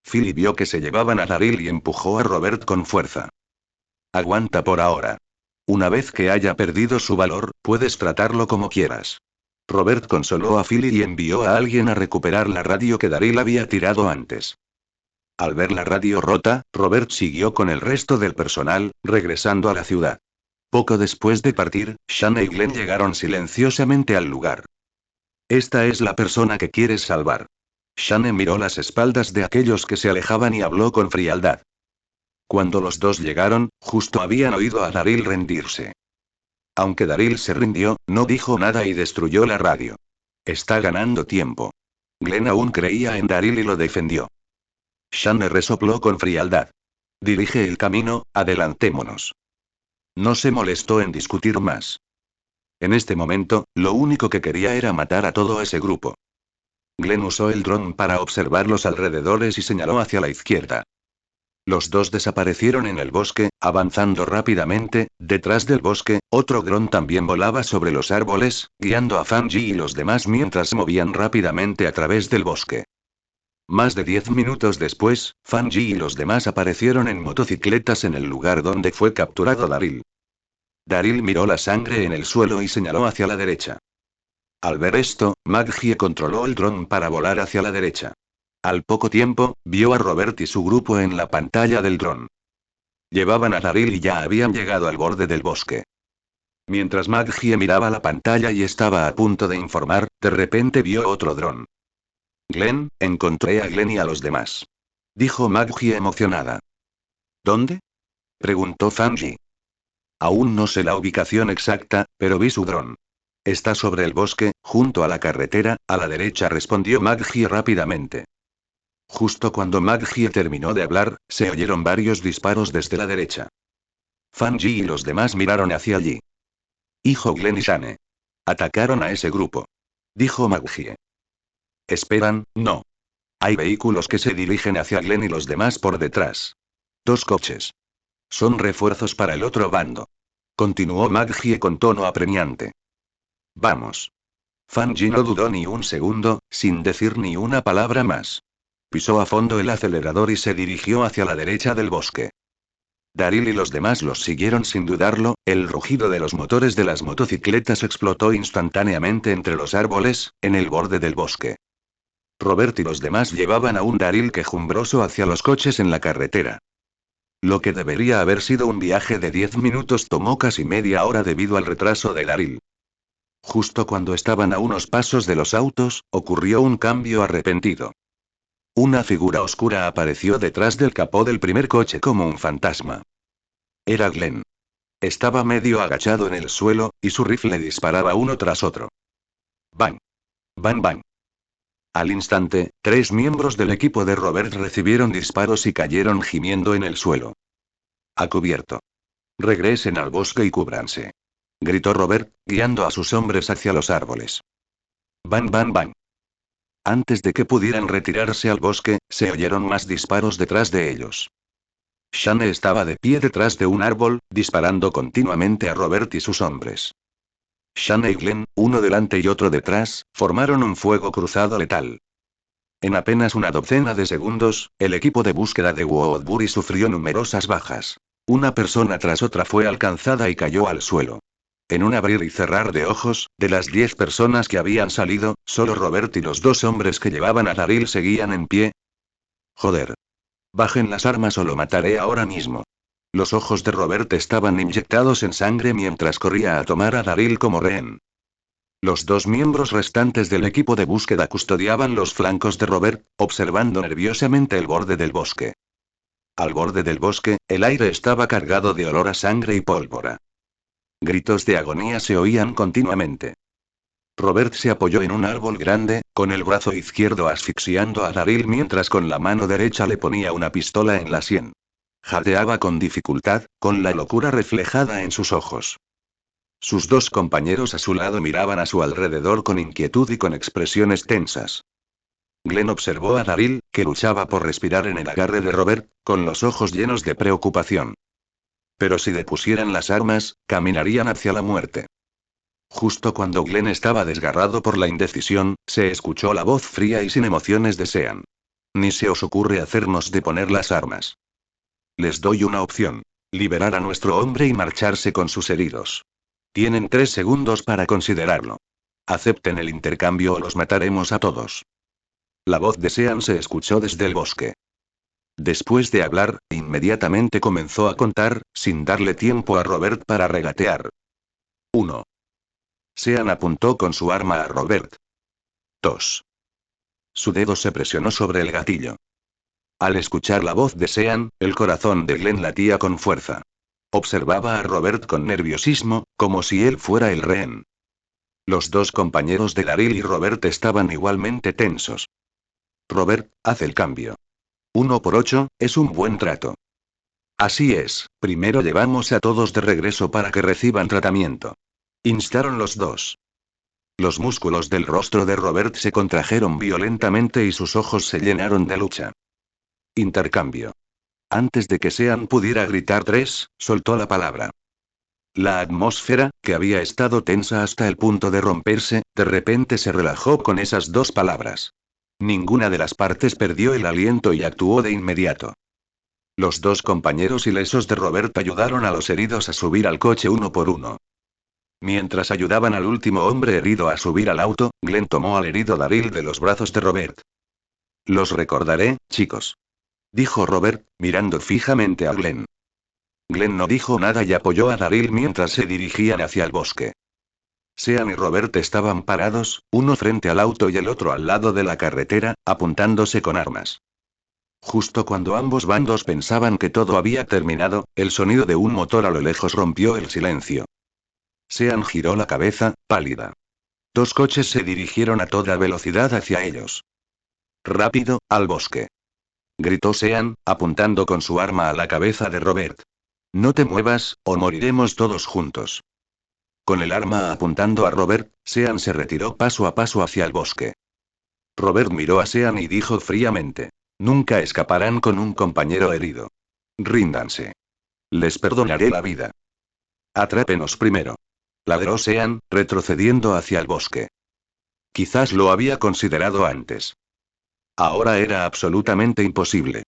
Philly vio que se llevaban a Daryl y empujó a Robert con fuerza. «Aguanta por ahora. Una vez que haya perdido su valor, puedes tratarlo como quieras». Robert consoló a Philly y envió a alguien a recuperar la radio que Daryl había tirado antes. Al ver la radio rota, Robert siguió con el resto del personal, regresando a la ciudad. Poco después de partir, Shane y Glenn llegaron silenciosamente al lugar. «Esta es la persona que quieres salvar». Shane miró las espaldas de aquellos que se alejaban y habló con frialdad. Cuando los 2 llegaron, justo habían oído a Daryl rendirse. Aunque Daryl se rindió, no dijo nada y destruyó la radio. «Está ganando tiempo». Glenn aún creía en Daryl y lo defendió. Shane resopló con frialdad. «Dirige el camino, adelantémonos». No se molestó en discutir más. En este momento, lo único que quería era matar a todo ese grupo. Glenn usó el dron para observar los alrededores y señaló hacia la izquierda. Los 2 desaparecieron en el bosque, avanzando rápidamente. Detrás del bosque, otro dron también volaba sobre los árboles, guiando a Fanji y los demás mientras se movían rápidamente a través del bosque. Más de 10 minutos después, Fanji y los demás aparecieron en motocicletas en el lugar donde fue capturado Daryl. Daryl miró la sangre en el suelo y señaló hacia la derecha. Al ver esto, Maggie controló el dron para volar hacia la derecha. Al poco tiempo, vio a Robert y su grupo en la pantalla del dron. Llevaban a Daryl y ya habían llegado al borde del bosque. Mientras Maggie miraba la pantalla y estaba a punto de informar, de repente vio otro dron. «Glenn, encontré a Glenn y a los demás», dijo Maggie emocionada. «¿Dónde?», preguntó Fanji. «Aún no sé la ubicación exacta, pero vi su dron. Está sobre el bosque, junto a la carretera, a la derecha», respondió Maggie rápidamente. Justo cuando Maggie terminó de hablar, se oyeron varios disparos desde la derecha. Fanji y los demás miraron hacia allí. «Hijo Glenn y Shane. Atacaron a ese grupo», dijo Maggie. «Esperan, no. Hay vehículos que se dirigen hacia Glenn y los demás por detrás. 2 coches. Son refuerzos para el otro bando», continuó Maggie con tono apremiante. «Vamos». Fanji no dudó ni un segundo, sin decir ni una palabra más. Pisó a fondo el acelerador y se dirigió hacia la derecha del bosque. Daryl y los demás los siguieron sin dudarlo, el rugido de los motores de las motocicletas explotó instantáneamente entre los árboles, en el borde del bosque. Robert y los demás llevaban a un Daryl quejumbroso hacia los coches en la carretera. Lo que debería haber sido un viaje de 10 minutos tomó casi media hora debido al retraso de Daryl. Justo cuando estaban a unos pasos de los autos, ocurrió un cambio arrepentido. Una figura oscura apareció detrás del capó del primer coche como un fantasma. Era Glenn. Estaba medio agachado en el suelo, y su rifle disparaba uno tras otro. ¡Bang! ¡Bang, bang! Al instante, 3 miembros del equipo de Robert recibieron disparos y cayeron gimiendo en el suelo. A cubierto. Regresen al bosque y cúbranse. Gritó Robert, guiando a sus hombres hacia los árboles. ¡Bang, bang, bang! Antes de que pudieran retirarse al bosque, se oyeron más disparos detrás de ellos. Shane estaba de pie detrás de un árbol, disparando continuamente a Robert y sus hombres. Shane y Glenn, uno delante y otro detrás, formaron un fuego cruzado letal. En apenas una docena de segundos, el equipo de búsqueda de Woodbury sufrió numerosas bajas. Una persona tras otra fue alcanzada y cayó al suelo. En un abrir y cerrar de ojos, de las 10 personas que habían salido, solo Robert y los 2 hombres que llevaban a Daryl seguían en pie. Joder. Bajen las armas o lo mataré ahora mismo. Los ojos de Robert estaban inyectados en sangre mientras corría a tomar a Daryl como rehén. Los 2 miembros restantes del equipo de búsqueda custodiaban los flancos de Robert, observando nerviosamente el borde del bosque. Al borde del bosque, el aire estaba cargado de olor a sangre y pólvora. Gritos de agonía se oían continuamente. Robert se apoyó en un árbol grande, con el brazo izquierdo asfixiando a Daryl mientras con la mano derecha le ponía una pistola en la sien. Jadeaba con dificultad, con la locura reflejada en sus ojos. Sus 2 compañeros a su lado miraban a su alrededor con inquietud y con expresiones tensas. Glenn observó a Daryl, que luchaba por respirar en el agarre de Robert, con los ojos llenos de preocupación. Pero si depusieran las armas, caminarían hacia la muerte. Justo cuando Glenn estaba desgarrado por la indecisión, se escuchó la voz fría y sin emociones de Sean. Ni se os ocurre hacernos deponer las armas. Les doy una opción. Liberar a nuestro hombre y marcharse con sus heridos. Tienen 3 segundos para considerarlo. Acepten el intercambio o los mataremos a todos. La voz de Sean se escuchó desde el bosque. Después de hablar, inmediatamente comenzó a contar, sin darle tiempo a Robert para regatear. 1. Sean apuntó con su arma a Robert. 2. Su dedo se presionó sobre el gatillo. Al escuchar la voz de Sean, el corazón de Glenn latía con fuerza. Observaba a Robert con nerviosismo, como si él fuera el rehén. Los 2 compañeros de Daryl y Robert estaban igualmente tensos. Robert, haz el cambio. 1 por 8, es un buen trato. Así es, primero llevamos a todos de regreso para que reciban tratamiento. Instaron los 2. Los músculos del rostro de Robert se contrajeron violentamente y sus ojos se llenaron de lucha. Intercambio. Antes de que Sean pudiera gritar 3, soltó la palabra. La atmósfera, que había estado tensa hasta el punto de romperse, de repente se relajó con esas 2 palabras. Ninguna de las partes perdió el aliento y actuó de inmediato. Los 2 compañeros ilesos de Robert ayudaron a los heridos a subir al coche uno por uno. Mientras ayudaban al último hombre herido a subir al auto, Glenn tomó al herido Daryl de los brazos de Robert. Los recordaré, chicos. Dijo Robert, mirando fijamente a Glenn. Glenn no dijo nada y apoyó a Daryl mientras se dirigían hacia el bosque. Sean y Robert estaban parados, uno frente al auto y el otro al lado de la carretera, apuntándose con armas. Justo cuando ambos bandos pensaban que todo había terminado, el sonido de un motor a lo lejos rompió el silencio. Sean giró la cabeza, pálida. 2 coches se dirigieron a toda velocidad hacia ellos. Rápido, al bosque. Gritó Sean, apuntando con su arma a la cabeza de Robert. No te muevas, o moriremos todos juntos. Con el arma apuntando a Robert, Sean se retiró paso a paso hacia el bosque. Robert miró a Sean y dijo fríamente. Nunca escaparán con un compañero herido. Ríndanse. Les perdonaré la vida. Atrápenos primero. Ladró Sean, retrocediendo hacia el bosque. Quizás lo había considerado antes. Ahora era absolutamente imposible.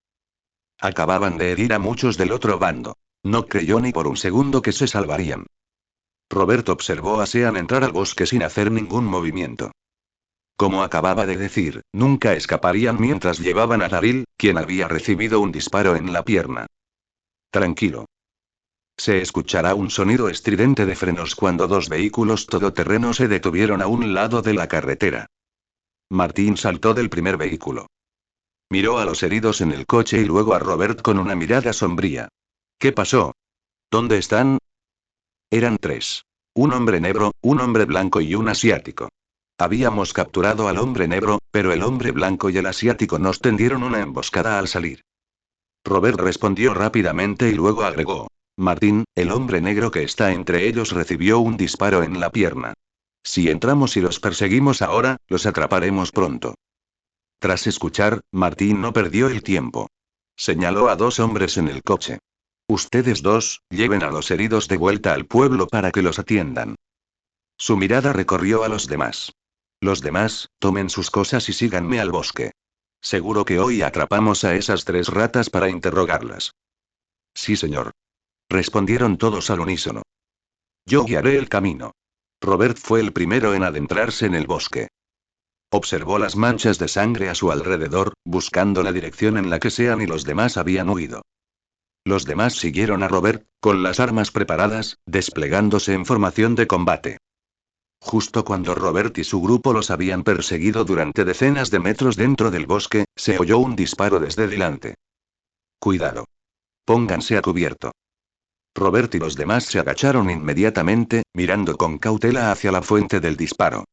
Acababan de herir a muchos del otro bando. No creyó ni por un segundo que se salvarían. Robert observó a Sean entrar al bosque sin hacer ningún movimiento. Como acababa de decir, nunca escaparían mientras llevaban a Daryl, quien había recibido un disparo en la pierna. Tranquilo. Se escuchará un sonido estridente de frenos cuando dos vehículos todoterreno se detuvieron a un lado de la carretera. Martín saltó del primer vehículo. Miró a los heridos en el coche y luego a Robert con una mirada sombría. ¿Qué pasó? ¿Dónde están? Eran tres. Un hombre negro, un hombre blanco y un asiático. Habíamos capturado al hombre negro, pero el hombre blanco y el asiático nos tendieron una emboscada al salir. Robert respondió rápidamente y luego agregó. Martín, el hombre negro que está entre ellos recibió un disparo en la pierna. Si entramos y los perseguimos ahora, los atraparemos pronto. Tras escuchar, Martín no perdió el tiempo. Señaló a dos hombres en el coche. Ustedes dos, lleven a los heridos de vuelta al pueblo para que los atiendan. Su mirada recorrió a los demás. Los demás, tomen sus cosas y síganme al bosque. Seguro que hoy atrapamos a esas tres ratas para interrogarlas. Sí, señor. Respondieron todos al unísono. Yo guiaré el camino. Robert fue el primero en adentrarse en el bosque. Observó las manchas de sangre a su alrededor, buscando la dirección en la que Sean y los demás habían huido. Los demás siguieron a Robert, con las armas preparadas, desplegándose en formación de combate. Justo cuando Robert y su grupo los habían perseguido durante decenas de metros dentro del bosque, se oyó un disparo desde delante. Cuidado. Pónganse a cubierto. Robert y los demás se agacharon inmediatamente, mirando con cautela hacia la fuente del disparo.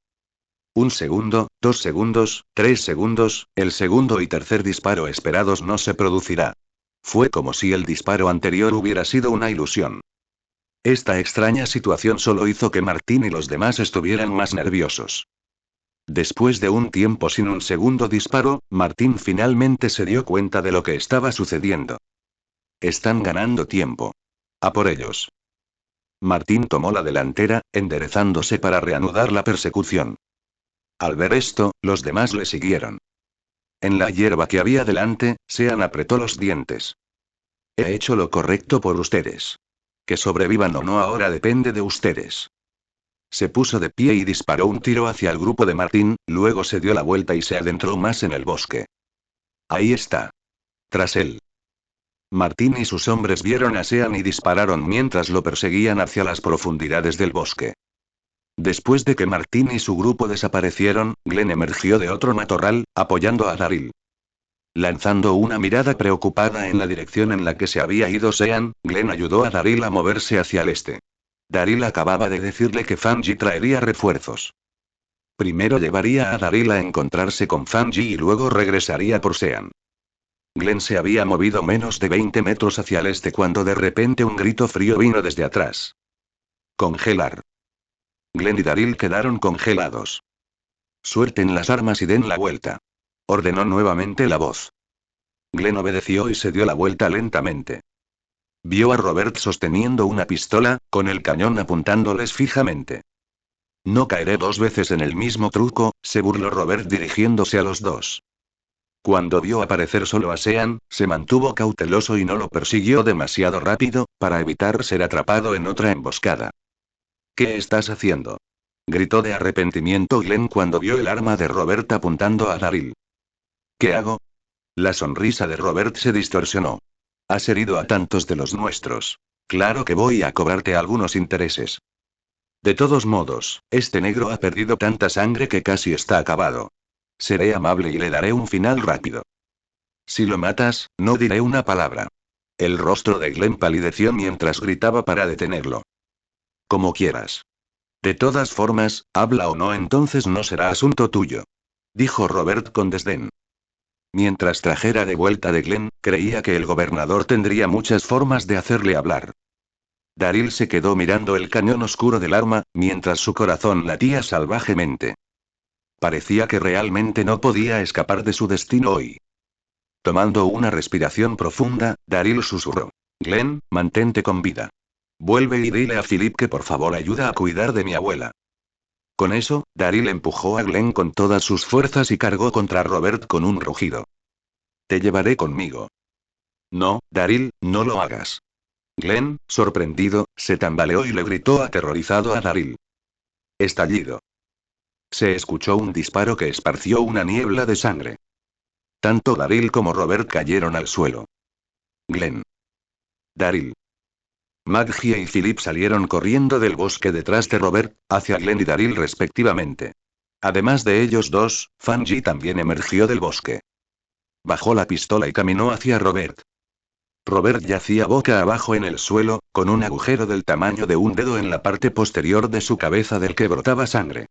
1 segundo, 2 segundos, 3 segundos, el segundo y tercer disparo esperados no se producirá. Fue como si el disparo anterior hubiera sido una ilusión. Esta extraña situación solo hizo que Martín y los demás estuvieran más nerviosos. Después de un tiempo sin un segundo disparo, Martín finalmente se dio cuenta de lo que estaba sucediendo. Están ganando tiempo. A por ellos. Martín tomó la delantera, enderezándose para reanudar la persecución. Al ver esto, los demás le siguieron. En la hierba que había delante, Sean apretó los dientes. He hecho lo correcto por ustedes. Que sobrevivan o no ahora depende de ustedes. Se puso de pie y disparó un tiro hacia el grupo de Martín, luego se dio la vuelta y se adentró más en el bosque. Ahí está. Tras él. Martín y sus hombres vieron a Sean y dispararon mientras lo perseguían hacia las profundidades del bosque. Después de que Martín y su grupo desaparecieron, Glenn emergió de otro matorral, apoyando a Daryl. Lanzando una mirada preocupada en la dirección en la que se había ido Sean, Glenn ayudó a Daryl a moverse hacia el este. Daryl acababa de decirle que Fanji traería refuerzos. Primero llevaría a Daryl a encontrarse con Fanji y luego regresaría por Sean. Glenn se había movido menos de 20 metros hacia el este cuando de repente un grito frío vino desde atrás. Congelar. Glenn y Daryl quedaron congelados. Suelten las armas y den la vuelta. Ordenó nuevamente la voz. Glenn obedeció y se dio la vuelta lentamente. Vio a Robert sosteniendo una pistola, con el cañón apuntándoles fijamente. No caeré dos veces en el mismo truco, se burló Robert dirigiéndose a los dos. Cuando vio aparecer solo a Sean, se mantuvo cauteloso y no lo persiguió demasiado rápido, para evitar ser atrapado en otra emboscada. ¿Qué estás haciendo? Gritó de arrepentimiento Glenn cuando vio el arma de Robert apuntando a Daryl. ¿Qué hago? La sonrisa de Robert se distorsionó. Has herido a tantos de los nuestros. Claro que voy a cobrarte algunos intereses. De todos modos, este negro ha perdido tanta sangre que casi está acabado. Seré amable y le daré un final rápido. Si lo matas, no diré una palabra. El rostro de Glenn palideció mientras gritaba para detenerlo. Como quieras. De todas formas, habla o no, entonces no será asunto tuyo. Dijo Robert con desdén. Mientras trajera de vuelta de Glenn, creía que el gobernador tendría muchas formas de hacerle hablar. Daryl se quedó mirando el cañón oscuro del arma, mientras su corazón latía salvajemente. Parecía que realmente no podía escapar de su destino hoy. Tomando una respiración profunda, Daryl susurró. Glenn, mantente con vida. Vuelve y dile a Philip que por favor ayuda a cuidar de mi abuela. Con eso, Daryl empujó a Glenn con todas sus fuerzas y cargó contra Robert con un rugido. Te llevaré conmigo. No, Daryl, no lo hagas. Glenn, sorprendido, se tambaleó y le gritó aterrorizado a Daryl. Estallido. Se escuchó un disparo que esparció una niebla de sangre. Tanto Daryl como Robert cayeron al suelo. Glenn. Daryl. Maggie y Philip salieron corriendo del bosque detrás de Robert, hacia Glenn y Daryl respectivamente. Además de ellos dos, Fanji también emergió del bosque. Bajó la pistola y caminó hacia Robert. Robert yacía boca abajo en el suelo, con un agujero del tamaño de un dedo en la parte posterior de su cabeza del que brotaba sangre.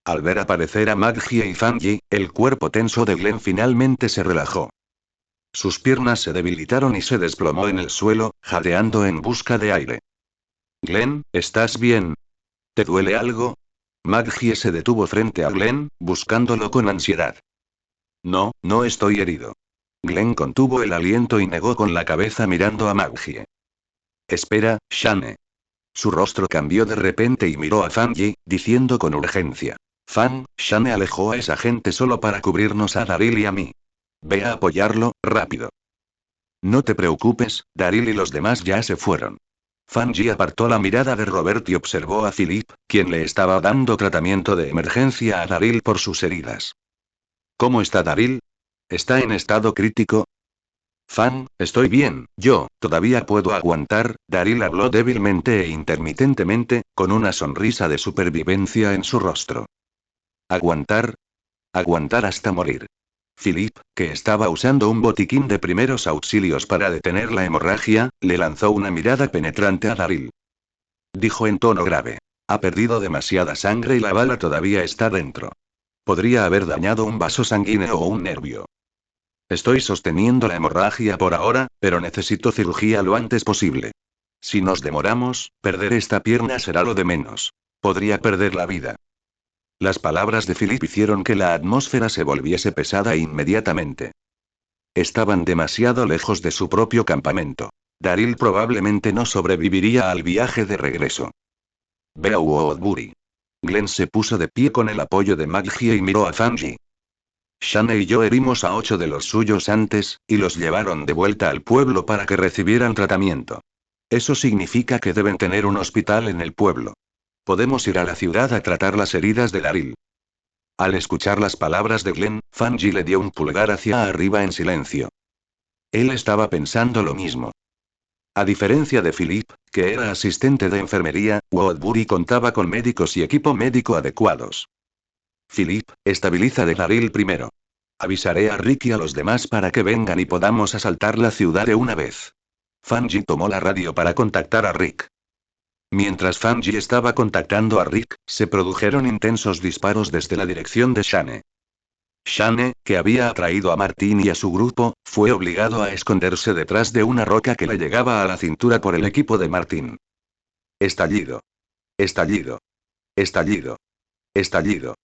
Al ver aparecer a Maggie y Fanji, el cuerpo tenso de Glenn finalmente se relajó. Sus piernas se debilitaron y se desplomó en el suelo, jadeando en busca de aire. Glenn, ¿estás bien? ¿Te duele algo? Maggie se detuvo frente a Glenn, buscándolo con ansiedad. No, no estoy herido. Glenn contuvo el aliento y negó con la cabeza mirando a Maggie. Espera, Shane. Su rostro cambió de repente y miró a Fanji, diciendo con urgencia. Shane alejó a esa gente solo para cubrirnos a Daryl y a mí. Ve a apoyarlo, rápido. No te preocupes, Daryl y los demás ya se fueron. Fanji apartó la mirada de Robert y observó a Philip, quien le estaba dando tratamiento de emergencia a Daryl por sus heridas. ¿Cómo está Daryl? ¿Está en estado crítico? Estoy bien, yo, todavía puedo aguantar, Daryl habló débilmente e intermitentemente, con una sonrisa de supervivencia en su rostro. ¿Aguantar? Aguantar hasta morir. Philip, que estaba usando un botiquín de primeros auxilios para detener la hemorragia, le lanzó una mirada penetrante a Daryl. Dijo en tono grave. Ha perdido demasiada sangre y la bala todavía está dentro. Podría haber dañado un vaso sanguíneo o un nervio. Estoy sosteniendo la hemorragia por ahora, pero necesito cirugía lo antes posible. Si nos demoramos, perder esta pierna será lo de menos. Podría perder la vida. Las palabras de Philip hicieron que la atmósfera se volviese pesada inmediatamente. Estaban demasiado lejos de su propio campamento. Daryl probablemente no sobreviviría al viaje de regreso. Ve a Woodbury. Glenn se puso de pie con el apoyo de Maggie y miró a Fanji. Shane y yo herimos a 8 de los suyos antes, y los llevaron de vuelta al pueblo para que recibieran tratamiento. Eso significa que deben tener un hospital en el pueblo. Podemos ir a la ciudad a tratar las heridas de Daryl. Al escuchar las palabras de Glenn, Fanji le dio un pulgar hacia arriba en silencio. Él estaba pensando lo mismo. A diferencia de Philip, que era asistente de enfermería, Woodbury contaba con médicos y equipo médico adecuados. Philip, estabiliza de Daryl primero. Avisaré a Rick y a los demás para que vengan y podamos asaltar la ciudad de una vez. Fanji tomó la radio para contactar a Rick. Mientras Fanji estaba contactando a Rick, se produjeron intensos disparos desde la dirección de Shane. Shane, que había atraído a Martin y a su grupo, fue obligado a esconderse detrás de una roca que le llegaba a la cintura por el equipo de Martin. Estallido. Estallido. Estallido. Estallido.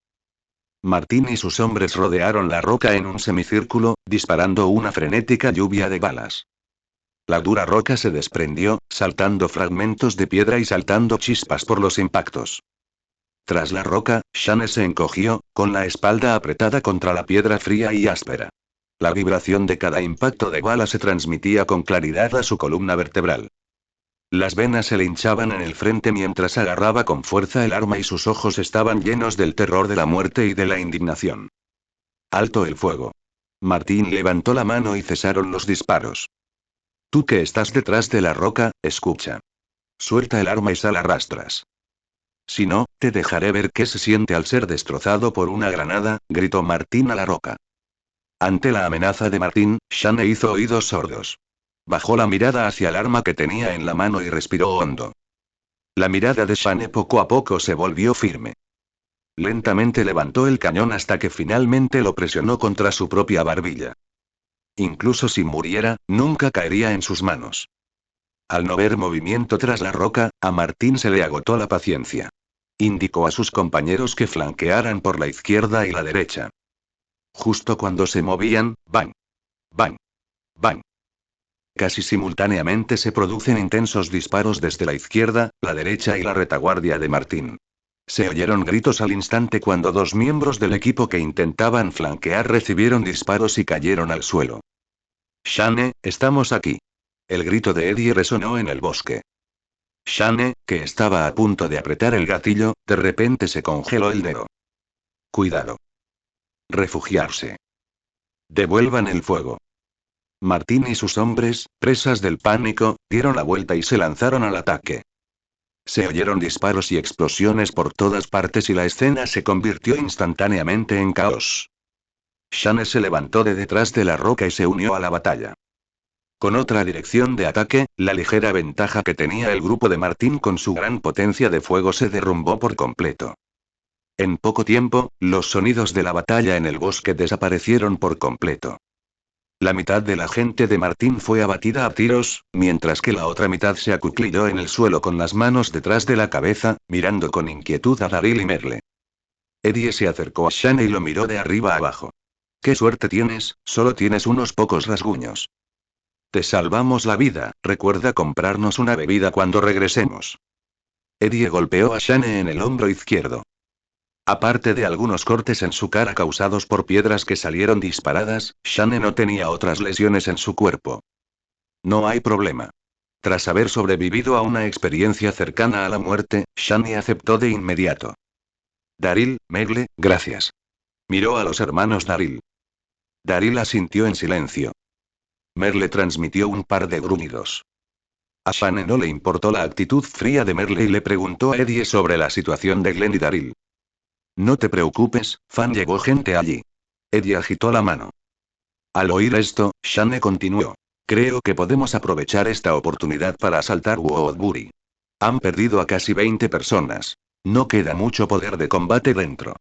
Martin y sus hombres rodearon la roca en un semicírculo, disparando una frenética lluvia de balas. La dura roca se desprendió, saltando fragmentos de piedra y saltando chispas por los impactos. Tras la roca, Shane se encogió, con la espalda apretada contra la piedra fría y áspera. La vibración de cada impacto de bala se transmitía con claridad a su columna vertebral. Las venas se le hinchaban en el frente mientras agarraba con fuerza el arma y sus ojos estaban llenos del terror de la muerte y de la indignación. Alto el fuego. Martín levantó la mano y cesaron los disparos. Tú que estás detrás de la roca, escucha. Suelta el arma y sal a rastras. Si no, te dejaré ver qué se siente al ser destrozado por una granada, gritó Martín a la roca. Ante la amenaza de Martín, Shane hizo oídos sordos. Bajó la mirada hacia el arma que tenía en la mano y respiró hondo. La mirada de Shane poco a poco se volvió firme. Lentamente levantó el cañón hasta que finalmente lo presionó contra su propia barbilla. Incluso si muriera, nunca caería en sus manos. Al no ver movimiento tras la roca, a Martín se le agotó la paciencia. Indicó a sus compañeros que flanquearan por la izquierda y la derecha. Justo cuando se movían, ¡bang! ¡Bang! ¡Bang! Casi simultáneamente se producen intensos disparos desde la izquierda, la derecha y la retaguardia de Martín. Se oyeron gritos al instante cuando dos miembros del equipo que intentaban flanquear recibieron disparos y cayeron al suelo. Shane, estamos aquí. El grito de Eddie resonó en el bosque. Shane, que estaba a punto de apretar el gatillo, de repente se congeló el dedo. Cuidado. Refugiarse. Devuelvan el fuego. Martín y sus hombres, presas del pánico, dieron la vuelta y se lanzaron al ataque. Se oyeron disparos y explosiones por todas partes y la escena se convirtió instantáneamente en caos. Shane se levantó de detrás de la roca y se unió a la batalla. Con otra dirección de ataque, la ligera ventaja que tenía el grupo de Martín con su gran potencia de fuego se derrumbó por completo. En poco tiempo, los sonidos de la batalla en el bosque desaparecieron por completo. La mitad de la gente de Martín fue abatida a tiros, mientras que la otra mitad se acuclilló en el suelo con las manos detrás de la cabeza, mirando con inquietud a Daryl y Merle. Eddie se acercó a Shane y lo miró de arriba abajo. «Qué suerte tienes, solo tienes unos pocos rasguños. Te salvamos la vida, recuerda comprarnos una bebida cuando regresemos». Eddie golpeó a Shane en el hombro izquierdo. Aparte de algunos cortes en su cara causados por piedras que salieron disparadas, Shane no tenía otras lesiones en su cuerpo. No hay problema. Tras haber sobrevivido a una experiencia cercana a la muerte, Shane aceptó de inmediato. Daryl, Merle, gracias. Miró a los hermanos Daryl. Daryl asintió en silencio. Merle transmitió un par de gruñidos. A Shane no le importó la actitud fría de Merle y le preguntó a Eddie sobre la situación de Glenn y Daryl. No te preocupes, Fan, llegó gente allí. Eddie agitó la mano. Al oír esto, Shane continuó. Creo que podemos aprovechar esta oportunidad para asaltar Woodbury. Han perdido a casi 20 personas. No queda mucho poder de combate dentro.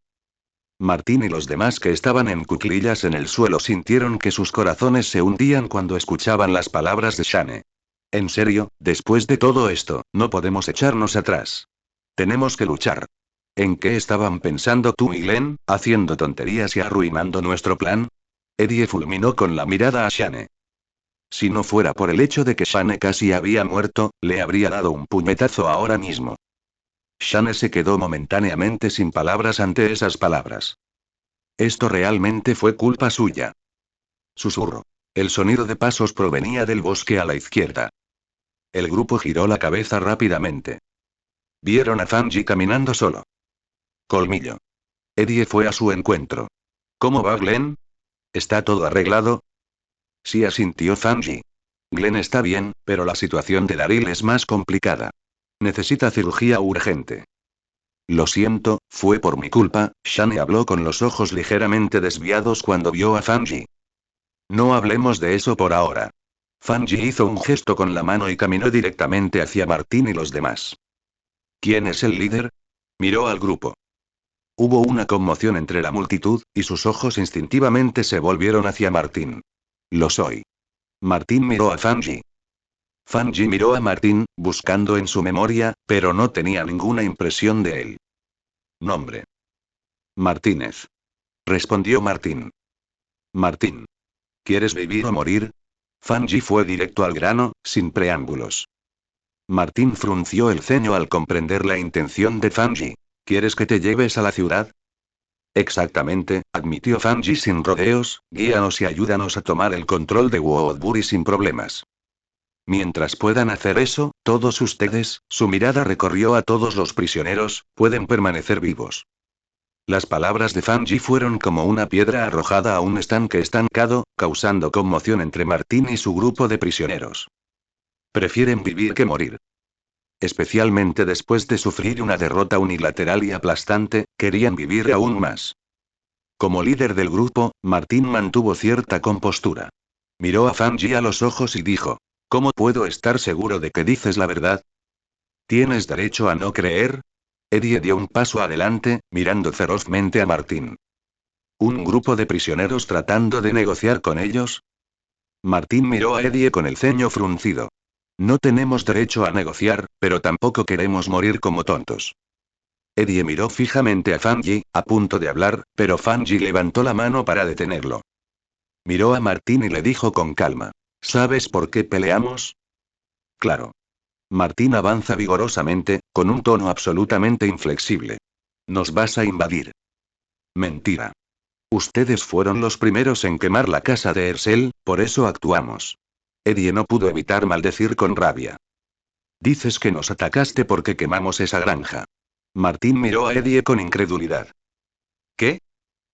Martín y los demás que estaban en cuclillas en el suelo sintieron que sus corazones se hundían cuando escuchaban las palabras de Shane. En serio, después de todo esto, no podemos echarnos atrás. Tenemos que luchar. ¿En qué estaban pensando tú y Glenn, haciendo tonterías y arruinando nuestro plan? Eddie fulminó con la mirada a Shane. Si no fuera por el hecho de que Shane casi había muerto, le habría dado un puñetazo ahora mismo. Shane se quedó momentáneamente sin palabras ante esas palabras. Esto realmente fue culpa suya. Susurró. El sonido de pasos provenía del bosque a la izquierda. El grupo giró la cabeza rápidamente. Vieron a Fanji caminando solo. Colmillo. Eddie fue a su encuentro. ¿Cómo va Glenn? ¿Está todo arreglado? Sí, asintió Fanji. Glenn está bien, pero la situación de Daryl es más complicada. Necesita cirugía urgente. Lo siento, fue por mi culpa. Shane habló con los ojos ligeramente desviados cuando vio a Fanji. No hablemos de eso por ahora. Fanji hizo un gesto con la mano y caminó directamente hacia Martín y los demás. ¿Quién es el líder? Miró al grupo. Hubo una conmoción entre la multitud, y sus ojos instintivamente se volvieron hacia Martín. Lo soy. Martín miró a Fanji. Fanji miró a Martín, buscando en su memoria, pero no tenía ninguna impresión de él. Nombre. Martínez. Respondió Martín. Martín. ¿Quieres vivir o morir? Fanji fue directo al grano, sin preámbulos. Martín frunció el ceño al comprender la intención de Fanji. ¿Quieres que te lleves a la ciudad? Exactamente, admitió Fanji sin rodeos, guíanos y ayúdanos a tomar el control de Woodbury sin problemas. Mientras puedan hacer eso, todos ustedes, su mirada recorrió a todos los prisioneros, pueden permanecer vivos. Las palabras de Fanji fueron como una piedra arrojada a un estanque estancado, causando conmoción entre Martín y su grupo de prisioneros. Prefieren vivir que morir. Especialmente después de sufrir una derrota unilateral y aplastante, querían vivir aún más. Como líder del grupo, Martín mantuvo cierta compostura. Miró a Fanji a los ojos y dijo, ¿cómo puedo estar seguro de que dices la verdad? ¿Tienes derecho a no creer? Eddie dio un paso adelante, mirando ferozmente a Martín. ¿Un grupo de prisioneros tratando de negociar con ellos? Martín miró a Eddie con el ceño fruncido. No tenemos derecho a negociar, pero tampoco queremos morir como tontos. Eddie miró fijamente a Fanji, a punto de hablar, pero Fanji levantó la mano para detenerlo. Miró a Martín y le dijo con calma. ¿Sabes por qué peleamos? Claro. Martín avanza vigorosamente, con un tono absolutamente inflexible. Nos vas a invadir. Mentira. Ustedes fueron los primeros en quemar la casa de Ersel, por eso actuamos. Eddie no pudo evitar maldecir con rabia. Dices que nos atacaste porque quemamos esa granja. Martín miró a Eddie con incredulidad. ¿Qué?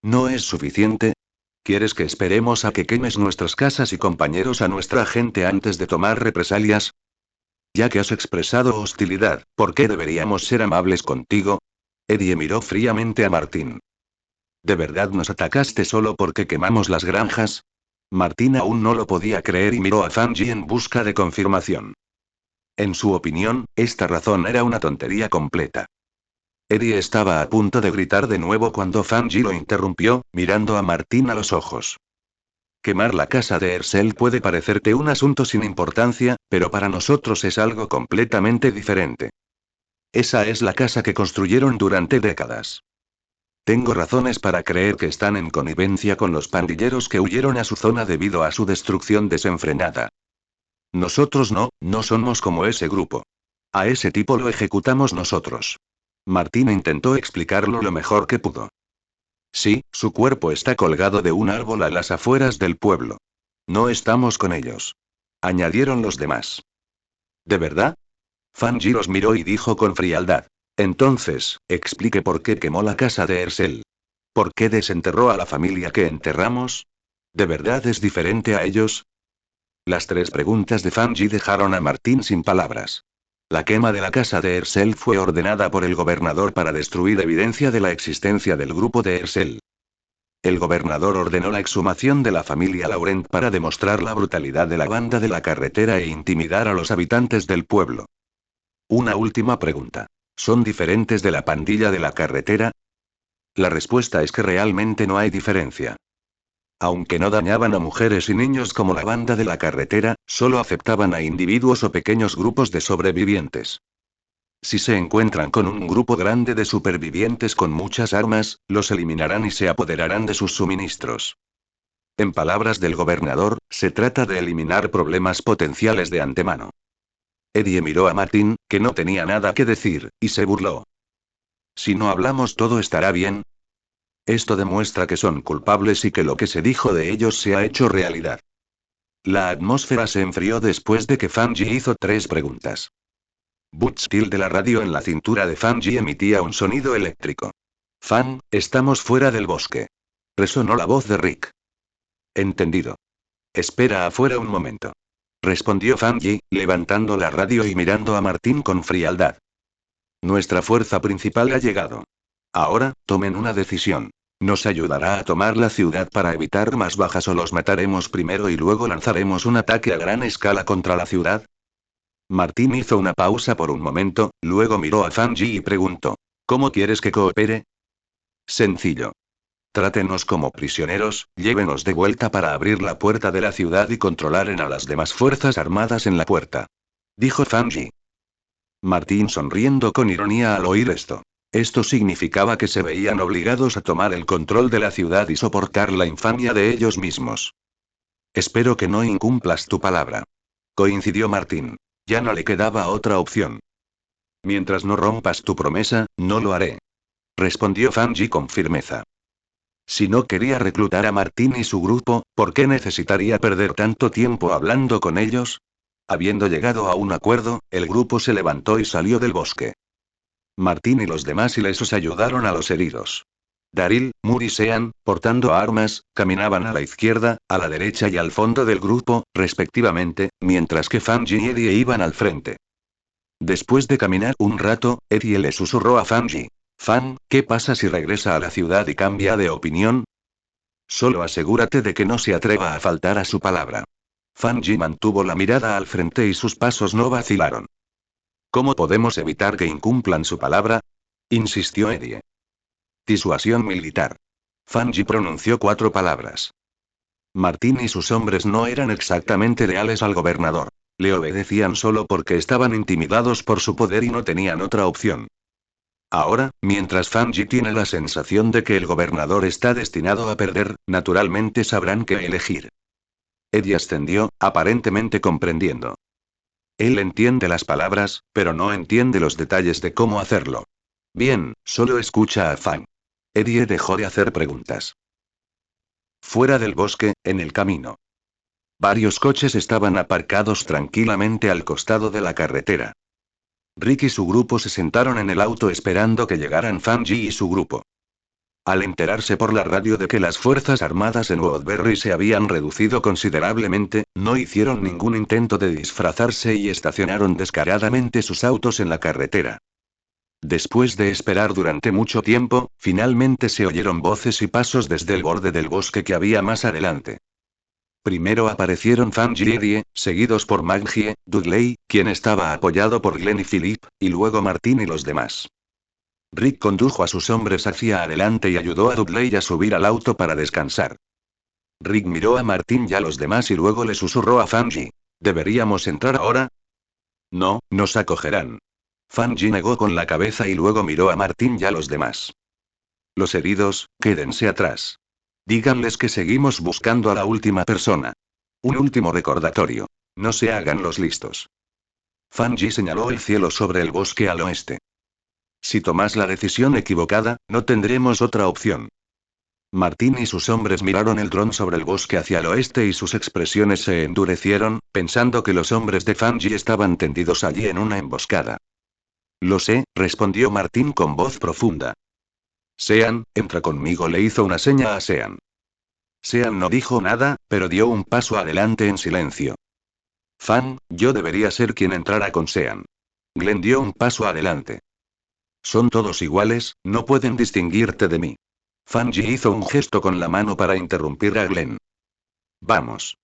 ¿No es suficiente? ¿Quieres que esperemos a que quemes nuestras casas y compañeros a nuestra gente antes de tomar represalias? Ya que has expresado hostilidad, ¿por qué deberíamos ser amables contigo? Eddie miró fríamente a Martín. ¿De verdad nos atacaste solo porque quemamos las granjas? Martín aún no lo podía creer y miró a Fanji en busca de confirmación. En su opinión, esta razón era una tontería completa. Eddie estaba a punto de gritar de nuevo cuando Fanji lo interrumpió, mirando a Martín a los ojos. Quemar la casa de Ersel puede parecerte un asunto sin importancia, pero para nosotros es algo completamente diferente. Esa es la casa que construyeron durante décadas. Tengo razones para creer que están en connivencia con los pandilleros que huyeron a su zona debido a su destrucción desenfrenada. Nosotros no somos como ese grupo. A ese tipo lo ejecutamos nosotros. Martín intentó explicarlo lo mejor que pudo. Sí, su cuerpo está colgado de un árbol a las afueras del pueblo. No estamos con ellos. Añadieron los demás. ¿De verdad? Fanji los miró y dijo con frialdad. Entonces, explique por qué quemó la casa de Ersel. ¿Por qué desenterró a la familia que enterramos? ¿De verdad es diferente a ellos? Las tres preguntas de Fanji dejaron a Martín sin palabras. La quema de la casa de Ersel fue ordenada por el gobernador para destruir evidencia de la existencia del grupo de Ersel. El gobernador ordenó la exhumación de la familia Laurent para demostrar la brutalidad de la banda de la carretera e intimidar a los habitantes del pueblo. Una última pregunta. ¿Son diferentes de la pandilla de la carretera? La respuesta es que realmente no hay diferencia. Aunque no dañaban a mujeres y niños como la banda de la carretera, solo aceptaban a individuos o pequeños grupos de sobrevivientes. Si se encuentran con un grupo grande de supervivientes con muchas armas, los eliminarán y se apoderarán de sus suministros. En palabras del gobernador, se trata de eliminar problemas potenciales de antemano. Eddie miró a Martín, que no tenía nada que decir, y se burló. Si no hablamos todo estará bien. Esto demuestra que son culpables y que lo que se dijo de ellos se ha hecho realidad. La atmósfera se enfrió después de que Fanji hizo 3 preguntas. Butch-Till de la radio en la cintura de Fanji emitía un sonido eléctrico. Fan, estamos fuera del bosque. Resonó la voz de Rick. Entendido. Espera afuera un momento. Respondió Fanji, levantando la radio y mirando a Martín con frialdad. Nuestra fuerza principal ha llegado. Ahora, tomen una decisión. ¿Nos ayudará a tomar la ciudad para evitar más bajas o los mataremos primero y luego lanzaremos un ataque a gran escala contra la ciudad? Martín hizo una pausa por un momento, luego miró a Fanji y preguntó. ¿Cómo quieres que coopere? Sencillo. Trátenos como prisioneros, llévenos de vuelta para abrir la puerta de la ciudad y controlar a las demás fuerzas armadas en la puerta. Dijo Fanji. Martín sonriendo con ironía al oír esto. Esto significaba que se veían obligados a tomar el control de la ciudad y soportar la infamia de ellos mismos. Espero que no incumplas tu palabra. Coincidió Martín. Ya no le quedaba otra opción. Mientras no rompas tu promesa, no lo haré. Respondió Fanji con firmeza. Si no quería reclutar a Martín y su grupo, ¿por qué necesitaría perder tanto tiempo hablando con ellos? Habiendo llegado a un acuerdo, el grupo se levantó y salió del bosque. Martín y los demás ilesos ayudaron a los heridos. Daryl, Moore y Sean, portando armas, caminaban a la izquierda, a la derecha y al fondo del grupo, respectivamente, mientras que Fanji y Eddie iban al frente. Después de caminar un rato, Eddie le susurró a Fanji. Fan, ¿qué pasa si regresa a la ciudad y cambia de opinión? Solo asegúrate de que no se atreva a faltar a su palabra. Fanji mantuvo la mirada al frente y sus pasos no vacilaron. ¿Cómo podemos evitar que incumplan su palabra? Insistió Eddie. Disuasión militar. Fanji pronunció 4 palabras. Martín y sus hombres no eran exactamente leales al gobernador. Le obedecían solo porque estaban intimidados por su poder y no tenían otra opción. Ahora, mientras Fanji tiene la sensación de que el gobernador está destinado a perder, naturalmente sabrán qué elegir. Eddie ascendió, aparentemente comprendiendo. Él entiende las palabras, pero no entiende los detalles de cómo hacerlo. Bien, solo escucha a Fang. Eddie dejó de hacer preguntas. Fuera del bosque, en el camino. Varios coches estaban aparcados tranquilamente al costado de la carretera. Rick y su grupo se sentaron en el auto esperando que llegaran Fanji y su grupo. Al enterarse por la radio de que las fuerzas armadas en Woodbury se habían reducido considerablemente, no hicieron ningún intento de disfrazarse y estacionaron descaradamente sus autos en la carretera. Después de esperar durante mucho tiempo, finalmente se oyeron voces y pasos desde el borde del bosque que había más adelante. Primero aparecieron Fanji y Eddie, seguidos por Maggie, Dudley, quien estaba apoyado por Glenn y Philip, y luego Martin y los demás. Rick condujo a sus hombres hacia adelante y ayudó a Dudley a subir al auto para descansar. Rick miró a Martin y a los demás y luego le susurró a Fanji. ¿Deberíamos entrar ahora? No, nos acogerán. Fanji negó con la cabeza y luego miró a Martin y a los demás. Los heridos, quédense atrás. Díganles que seguimos buscando a la última persona. Un último recordatorio. No se hagan los listos. Fanji señaló el cielo sobre el bosque al oeste. Si tomas la decisión equivocada, no tendremos otra opción. Martín y sus hombres miraron el dron sobre el bosque hacia el oeste y sus expresiones se endurecieron, pensando que los hombres de Fanji estaban tendidos allí en una emboscada. Lo sé, respondió Martín con voz profunda. Sean, entra conmigo, le hizo una seña a Sean. Sean no dijo nada, pero dio un paso adelante en silencio. Fan, yo debería ser quien entrara con Sean. Glenn dio un paso adelante. Son todos iguales, no pueden distinguirte de mí. Fanji hizo un gesto con la mano para interrumpir a Glenn. Vamos.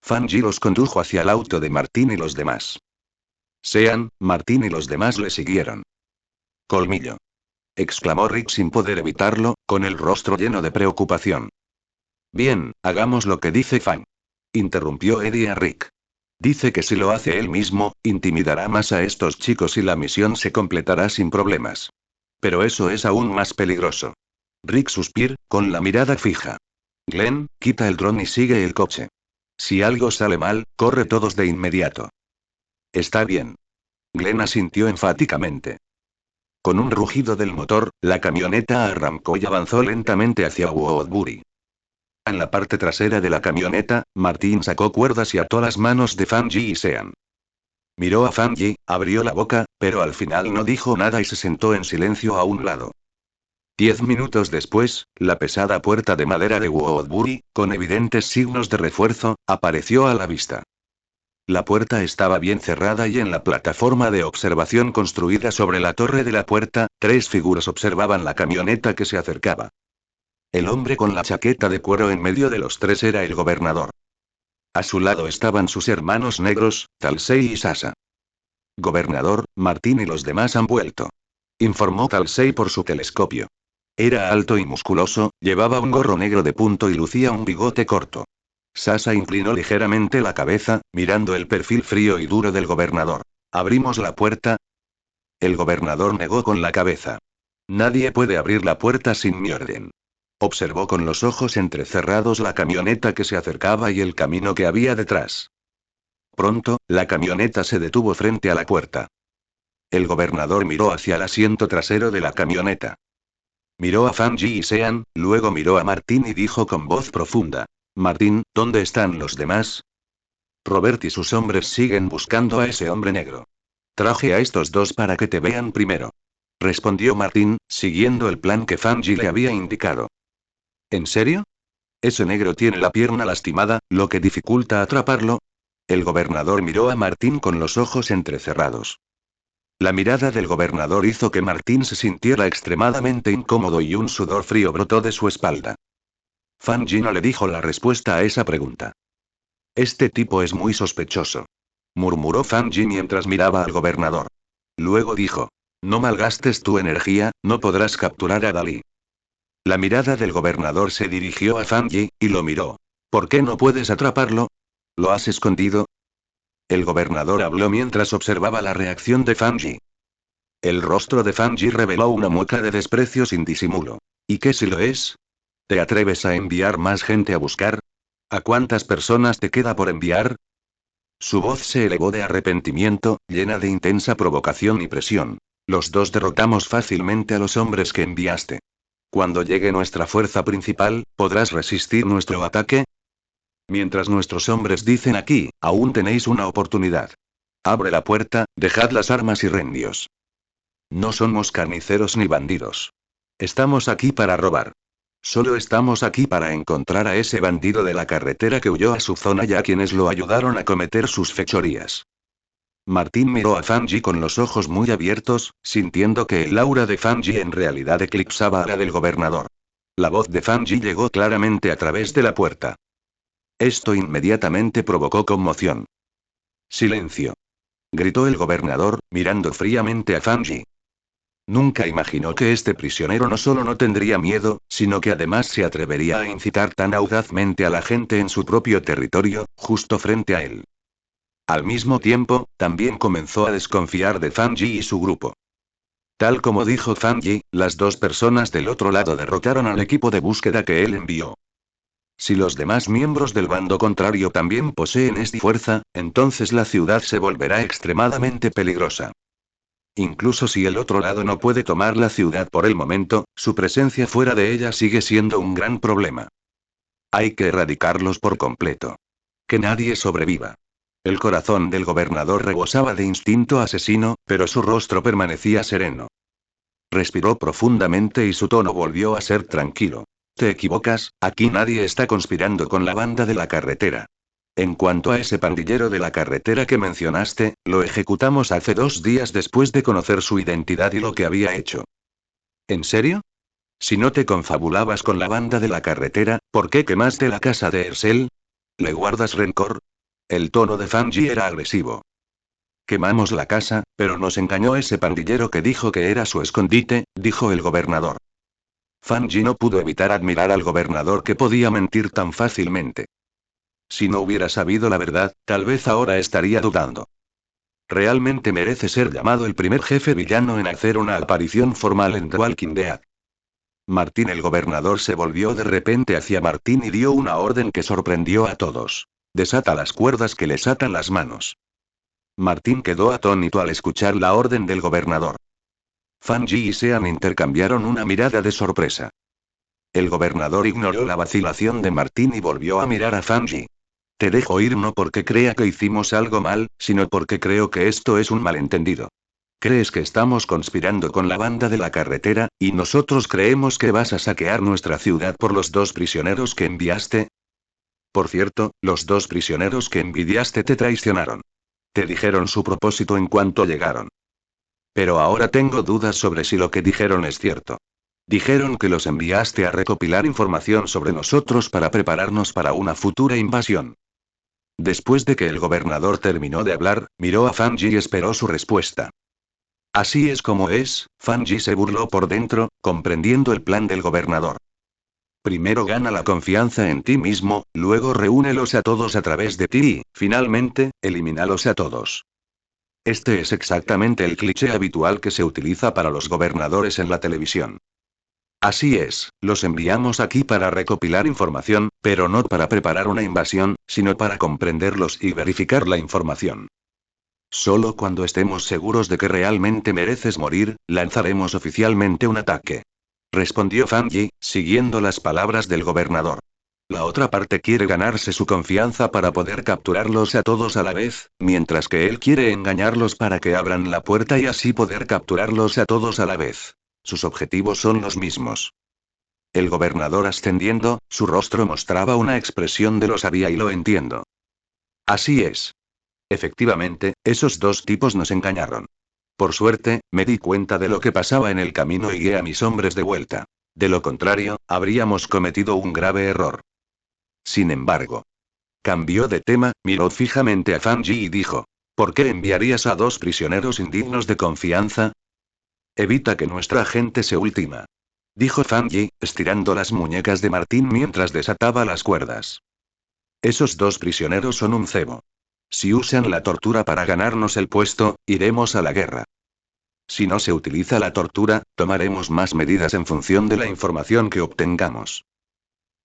Fanji los condujo hacia el auto de Martín y los demás. Sean, Martín y los demás le siguieron. Colmillo. Exclamó Rick sin poder evitarlo, con el rostro lleno de preocupación. Bien, hagamos lo que dice Fang. Interrumpió Eddie a Rick. Dice que si lo hace él mismo, intimidará más a estos chicos y la misión se completará sin problemas. Pero eso es aún más peligroso. Rick suspiró, con la mirada fija. Glenn, quita el dron y sigue el coche. Si algo sale mal, corre todos de inmediato. Está bien. Glenn asintió enfáticamente. Con un rugido del motor, la camioneta arrancó y avanzó lentamente hacia Woodbury. En la parte trasera de la camioneta, Martin sacó cuerdas y ató las manos de Fanji y Sean. Miró a Fanji, abrió la boca, pero al final no dijo nada y se sentó en silencio a un lado. 10 minutos después, la pesada puerta de madera de Woodbury, con evidentes signos de refuerzo, apareció a la vista. La puerta estaba bien cerrada y en la plataforma de observación construida sobre la torre de la puerta, 3 figuras observaban la camioneta que se acercaba. El hombre con la chaqueta de cuero en medio de los 3 era el gobernador. A su lado estaban sus hermanos negros, Talsey y Sasha. Gobernador, Martín y los demás han vuelto. Informó Talsey por su telescopio. Era alto y musculoso, llevaba un gorro negro de punto y lucía un bigote corto. Sasha inclinó ligeramente la cabeza, mirando el perfil frío y duro del gobernador. ¿Abrimos la puerta? El gobernador negó con la cabeza. Nadie puede abrir la puerta sin mi orden. Observó con los ojos entrecerrados la camioneta que se acercaba y el camino que había detrás. Pronto, la camioneta se detuvo frente a la puerta. El gobernador miró hacia el asiento trasero de la camioneta. Miró a Fanji y Sean, luego miró a Martín y dijo con voz profunda. Martín, ¿dónde están los demás? Robert y sus hombres siguen buscando a ese hombre negro. Traje a estos 2 para que te vean primero. Respondió Martín, siguiendo el plan que Fanji le había indicado. ¿En serio? Ese negro tiene la pierna lastimada, lo que dificulta atraparlo. El gobernador miró a Martín con los ojos entrecerrados. La mirada del gobernador hizo que Martín se sintiera extremadamente incómodo y un sudor frío brotó de su espalda. Fanji no le dijo la respuesta a esa pregunta. Este tipo es muy sospechoso. Murmuró Fanji mientras miraba al gobernador. Luego dijo. No malgastes tu energía, no podrás capturar a Dalí. La mirada del gobernador se dirigió a Fanji, y lo miró. ¿Por qué no puedes atraparlo? ¿Lo has escondido? El gobernador habló mientras observaba la reacción de Fanji. El rostro de Fanji reveló una mueca de desprecio sin disimulo. ¿Y qué si lo es? ¿Te atreves a enviar más gente a buscar? ¿A cuántas personas te queda por enviar? Su voz se elevó de arrepentimiento, llena de intensa provocación y presión. Los dos derrotamos fácilmente a los hombres que enviaste. Cuando llegue nuestra fuerza principal, ¿podrás resistir nuestro ataque? Mientras nuestros hombres dicen aquí, aún tenéis una oportunidad. Abre la puerta, dejad las armas y rendíos. No somos carniceros ni bandidos. Estamos aquí para robar. Solo estamos aquí para encontrar a ese bandido de la carretera que huyó a su zona y a quienes lo ayudaron a cometer sus fechorías. Martín miró a Fanji con los ojos muy abiertos, sintiendo que el aura de Fanji en realidad eclipsaba a la del gobernador. La voz de Fanji llegó claramente a través de la puerta. Esto inmediatamente provocó conmoción. Silencio. Gritó el gobernador, mirando fríamente a Fanji. Nunca imaginó que este prisionero no solo no tendría miedo, sino que además se atrevería a incitar tan audazmente a la gente en su propio territorio, justo frente a él. Al mismo tiempo, también comenzó a desconfiar de Fanji y su grupo. Tal como dijo Fanji, las dos personas del otro lado derrotaron al equipo de búsqueda que él envió. Si los demás miembros del bando contrario también poseen esta fuerza, entonces la ciudad se volverá extremadamente peligrosa. Incluso si el otro lado no puede tomar la ciudad por el momento, su presencia fuera de ella sigue siendo un gran problema. Hay que erradicarlos por completo. Que nadie sobreviva. El corazón del gobernador rebosaba de instinto asesino, pero su rostro permanecía sereno. Respiró profundamente y su tono volvió a ser tranquilo. Te equivocas, aquí nadie está conspirando con la banda de la carretera. En cuanto a ese pandillero de la carretera que mencionaste, lo ejecutamos hace 2 días después de conocer su identidad y lo que había hecho. ¿En serio? Si no te confabulabas con la banda de la carretera, ¿por qué quemaste la casa de Ersel? ¿Le guardas rencor? El tono de Fanji era agresivo. Quemamos la casa, pero nos engañó ese pandillero que dijo que era su escondite, dijo el gobernador. Fanji no pudo evitar admirar al gobernador que podía mentir tan fácilmente. Si no hubiera sabido la verdad, tal vez ahora estaría dudando. Realmente merece ser llamado el primer jefe villano en hacer una aparición formal en The Walking Dead. Martín el gobernador se volvió de repente hacia Martín y dio una orden que sorprendió a todos. Desata las cuerdas que les atan las manos. Martín quedó atónito al escuchar la orden del gobernador. Fanji y Sean intercambiaron una mirada de sorpresa. El gobernador ignoró la vacilación de Martín y volvió a mirar a Fanji. Te dejo ir no porque crea que hicimos algo mal, sino porque creo que esto es un malentendido. Crees que estamos conspirando con la banda de la carretera, y nosotros creemos que vas a saquear nuestra ciudad por los 2 prisioneros que enviaste. Por cierto, los 2 prisioneros que envidiaste te traicionaron. Te dijeron su propósito en cuanto llegaron. Pero ahora tengo dudas sobre si lo que dijeron es cierto. Dijeron que los enviaste a recopilar información sobre nosotros para prepararnos para una futura invasión. Después de que el gobernador terminó de hablar, miró a Fanji y esperó su respuesta. Así es como es, Fanji se burló por dentro, comprendiendo el plan del gobernador. Primero gana la confianza en ti mismo, luego reúnelos a todos a través de ti y, finalmente, elimínalos a todos. Este es exactamente el cliché habitual que se utiliza para los gobernadores en la televisión. Así es, los enviamos aquí para recopilar información, pero no para preparar una invasión, sino para comprenderlos y verificar la información. Solo cuando estemos seguros de que realmente mereces morir, lanzaremos oficialmente un ataque. Respondió Fanji, siguiendo las palabras del gobernador. La otra parte quiere ganarse su confianza para poder capturarlos a todos a la vez, mientras que él quiere engañarlos para que abran la puerta y así poder capturarlos a todos a la vez. Sus objetivos son los mismos. El gobernador ascendiendo, su rostro mostraba una expresión de lo sabía y lo entiendo. Así es. Efectivamente, esos 2 tipos nos engañaron. Por suerte, me di cuenta de lo que pasaba en el camino y guié a mis hombres de vuelta. De lo contrario, habríamos cometido un grave error. Sin embargo, cambió de tema, miró fijamente a Fanji y dijo: ¿Por qué enviarías a 2 prisioneros indignos de confianza? Evita que nuestra gente se ultima. Dijo Fanji, estirando las muñecas de Martín mientras desataba las cuerdas. Esos 2 prisioneros son un cebo. Si usan la tortura para ganarnos el puesto, iremos a la guerra. Si no se utiliza la tortura, tomaremos más medidas en función de la información que obtengamos.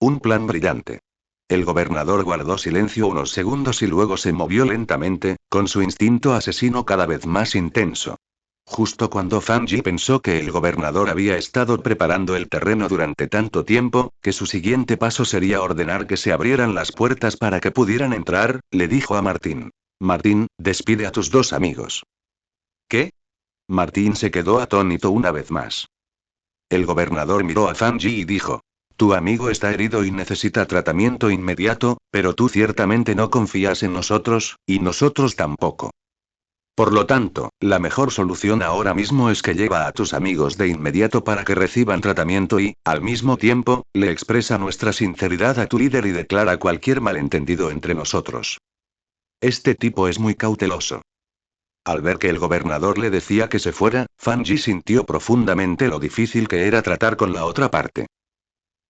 Un plan brillante. El gobernador guardó silencio unos segundos y luego se movió lentamente, con su instinto asesino cada vez más intenso. Justo cuando Fanji pensó que el gobernador había estado preparando el terreno durante tanto tiempo, que su siguiente paso sería ordenar que se abrieran las puertas para que pudieran entrar, le dijo a Martín. Martín, despide a tus dos amigos. ¿Qué? Martín se quedó atónito una vez más. El gobernador miró a Fanji y dijo. Tu amigo está herido y necesita tratamiento inmediato, pero tú ciertamente no confías en nosotros, y nosotros tampoco. Por lo tanto, la mejor solución ahora mismo es que lleva a tus amigos de inmediato para que reciban tratamiento y, al mismo tiempo, le expresa nuestra sinceridad a tu líder y declara cualquier malentendido entre nosotros. Este tipo es muy cauteloso. Al ver que el gobernador le decía que se fuera, Fanji sintió profundamente lo difícil que era tratar con la otra parte.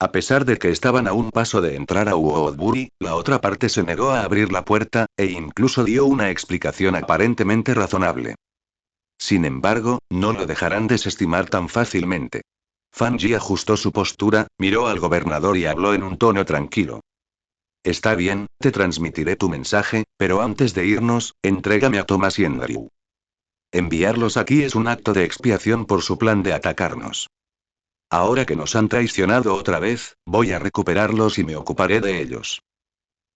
A pesar de que estaban a un paso de entrar a Woodbury, la otra parte se negó a abrir la puerta, e incluso dio una explicación aparentemente razonable. Sin embargo, no lo dejarán desestimar tan fácilmente. Fanji ajustó su postura, miró al gobernador y habló en un tono tranquilo. Está bien, te transmitiré tu mensaje, pero antes de irnos, entrégame a Thomas y Andrew. Enviarlos aquí es un acto de expiación por su plan de atacarnos. Ahora que nos han traicionado otra vez, voy a recuperarlos y me ocuparé de ellos.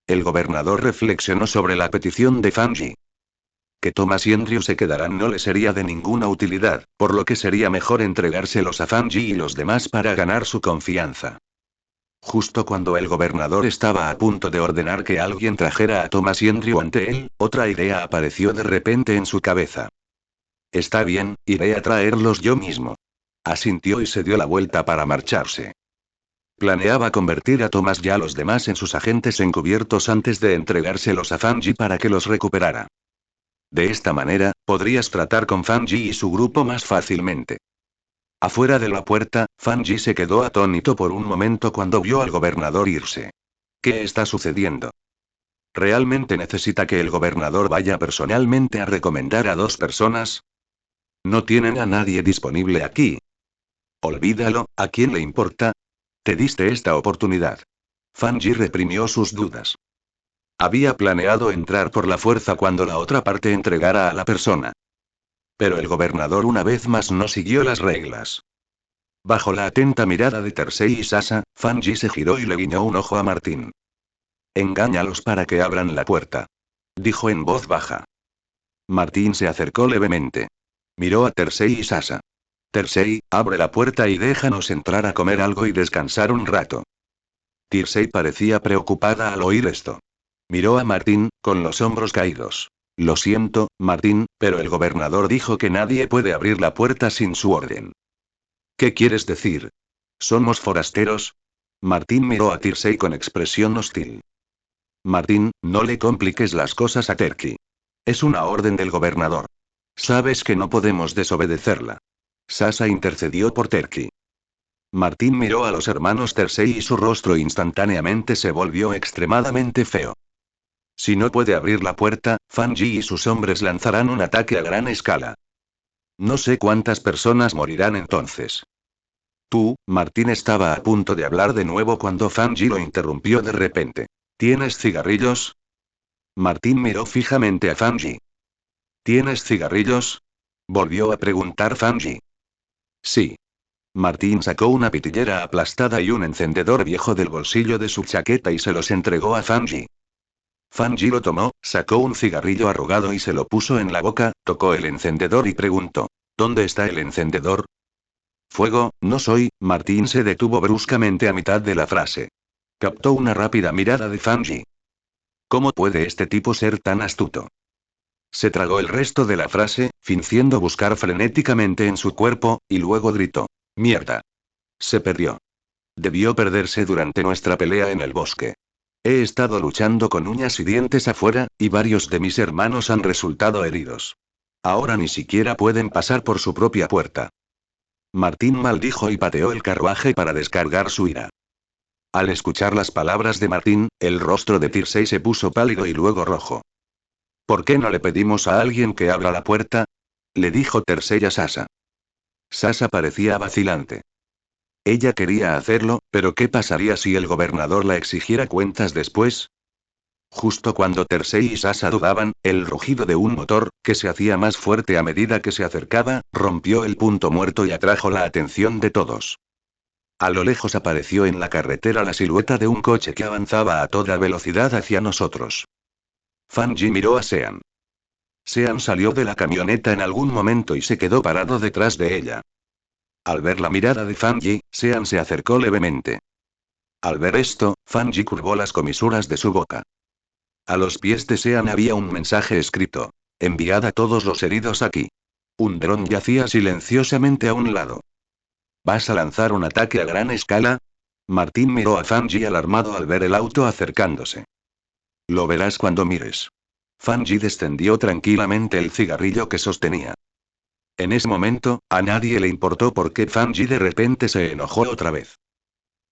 El gobernador reflexionó sobre la petición de Fanji. Que Thomas y Andrew se quedaran no le sería de ninguna utilidad, por lo que sería mejor entregárselos a Fanji y los demás para ganar su confianza. Justo cuando el gobernador estaba a punto de ordenar que alguien trajera a Thomas y Andrew ante él, otra idea apareció de repente en su cabeza. Está bien, iré a traerlos yo mismo. Asintió y se dio la vuelta para marcharse. Planeaba convertir a Thomas y a los demás en sus agentes encubiertos antes de entregárselos a Fanji para que los recuperara. De esta manera, podrías tratar con Fanji y su grupo más fácilmente. Afuera de la puerta, Fanji se quedó atónito por un momento cuando vio al gobernador irse. ¿Qué está sucediendo? ¿Realmente necesita que el gobernador vaya personalmente a recomendar a dos personas? No tienen a nadie disponible aquí. Olvídalo, ¿a quién le importa? Te diste esta oportunidad. Fanji reprimió sus dudas. Había planeado entrar por la fuerza cuando la otra parte entregara a la persona. Pero el gobernador una vez más no siguió las reglas. Bajo la atenta mirada de Tersei y Sasa, Fanji se giró y le guiñó un ojo a Martín. Engáñalos para que abran la puerta. Dijo en voz baja. Martín se acercó levemente. Miró a Tersei y Sasa. Tersei, abre la puerta y déjanos entrar a comer algo y descansar un rato. Tersei parecía preocupada al oír esto. Miró a Martín, con los hombros caídos. Lo siento, Martín, pero el gobernador dijo que nadie puede abrir la puerta sin su orden. ¿Qué quieres decir? ¿Somos forasteros? Martín miró a Tersei con expresión hostil. Martín, no le compliques las cosas a Terky. Es una orden del gobernador. Sabes que no podemos desobedecerla. Sasa intercedió por Terky. Martín miró a los hermanos Tersei y su rostro instantáneamente se volvió extremadamente feo. Si no puede abrir la puerta, Fanji y sus hombres lanzarán un ataque a gran escala. No sé cuántas personas morirán entonces. Tú, Martín estaba a punto de hablar de nuevo cuando Fanji lo interrumpió de repente. ¿Tienes cigarrillos? Martín miró fijamente a Fanji. ¿Tienes cigarrillos? Volvió a preguntar Fanji. Sí. Martín sacó una pitillera aplastada y un encendedor viejo del bolsillo de su chaqueta y se los entregó a Fanji. Fanji lo tomó, sacó un cigarrillo arrugado y se lo puso en la boca, tocó el encendedor y preguntó. ¿Dónde está el encendedor? Fuego, no soy. Martín se detuvo bruscamente a mitad de la frase. Captó una rápida mirada de Fanji. ¿Cómo puede este tipo ser tan astuto? Se tragó el resto de la frase, fingiendo buscar frenéticamente en su cuerpo, y luego gritó. Mierda. Se perdió. Debió perderse durante nuestra pelea en el bosque. He estado luchando con uñas y dientes afuera, y varios de mis hermanos han resultado heridos. Ahora ni siquiera pueden pasar por su propia puerta. Martín maldijo y pateó el carruaje para descargar su ira. Al escuchar las palabras de Martín, el rostro de Tersei se puso pálido y luego rojo. ¿Por qué no le pedimos a alguien que abra la puerta? Le dijo Tersei a Sasa. Sasa parecía vacilante. Ella quería hacerlo, pero ¿qué pasaría si el gobernador la exigiera cuentas después? Justo cuando Tersei y Sasa dudaban, el rugido de un motor, que se hacía más fuerte a medida que se acercaba, rompió el punto muerto y atrajo la atención de todos. A lo lejos apareció en la carretera la silueta de un coche que avanzaba a toda velocidad hacia nosotros. Fanji miró a Sean. Sean salió de la camioneta en algún momento y se quedó parado detrás de ella. Al ver la mirada de Fanji, Sean se acercó levemente. Al ver esto, Fanji curvó las comisuras de su boca. A los pies de Sean había un mensaje escrito. Enviad a todos los heridos aquí. Un dron yacía silenciosamente a un lado. ¿Vas a lanzar un ataque a gran escala? Martín miró a Fanji alarmado al ver el auto acercándose. Lo verás cuando mires. Fanji descendió tranquilamente el cigarrillo que sostenía. En ese momento, a nadie le importó por qué Fanji de repente se enojó otra vez.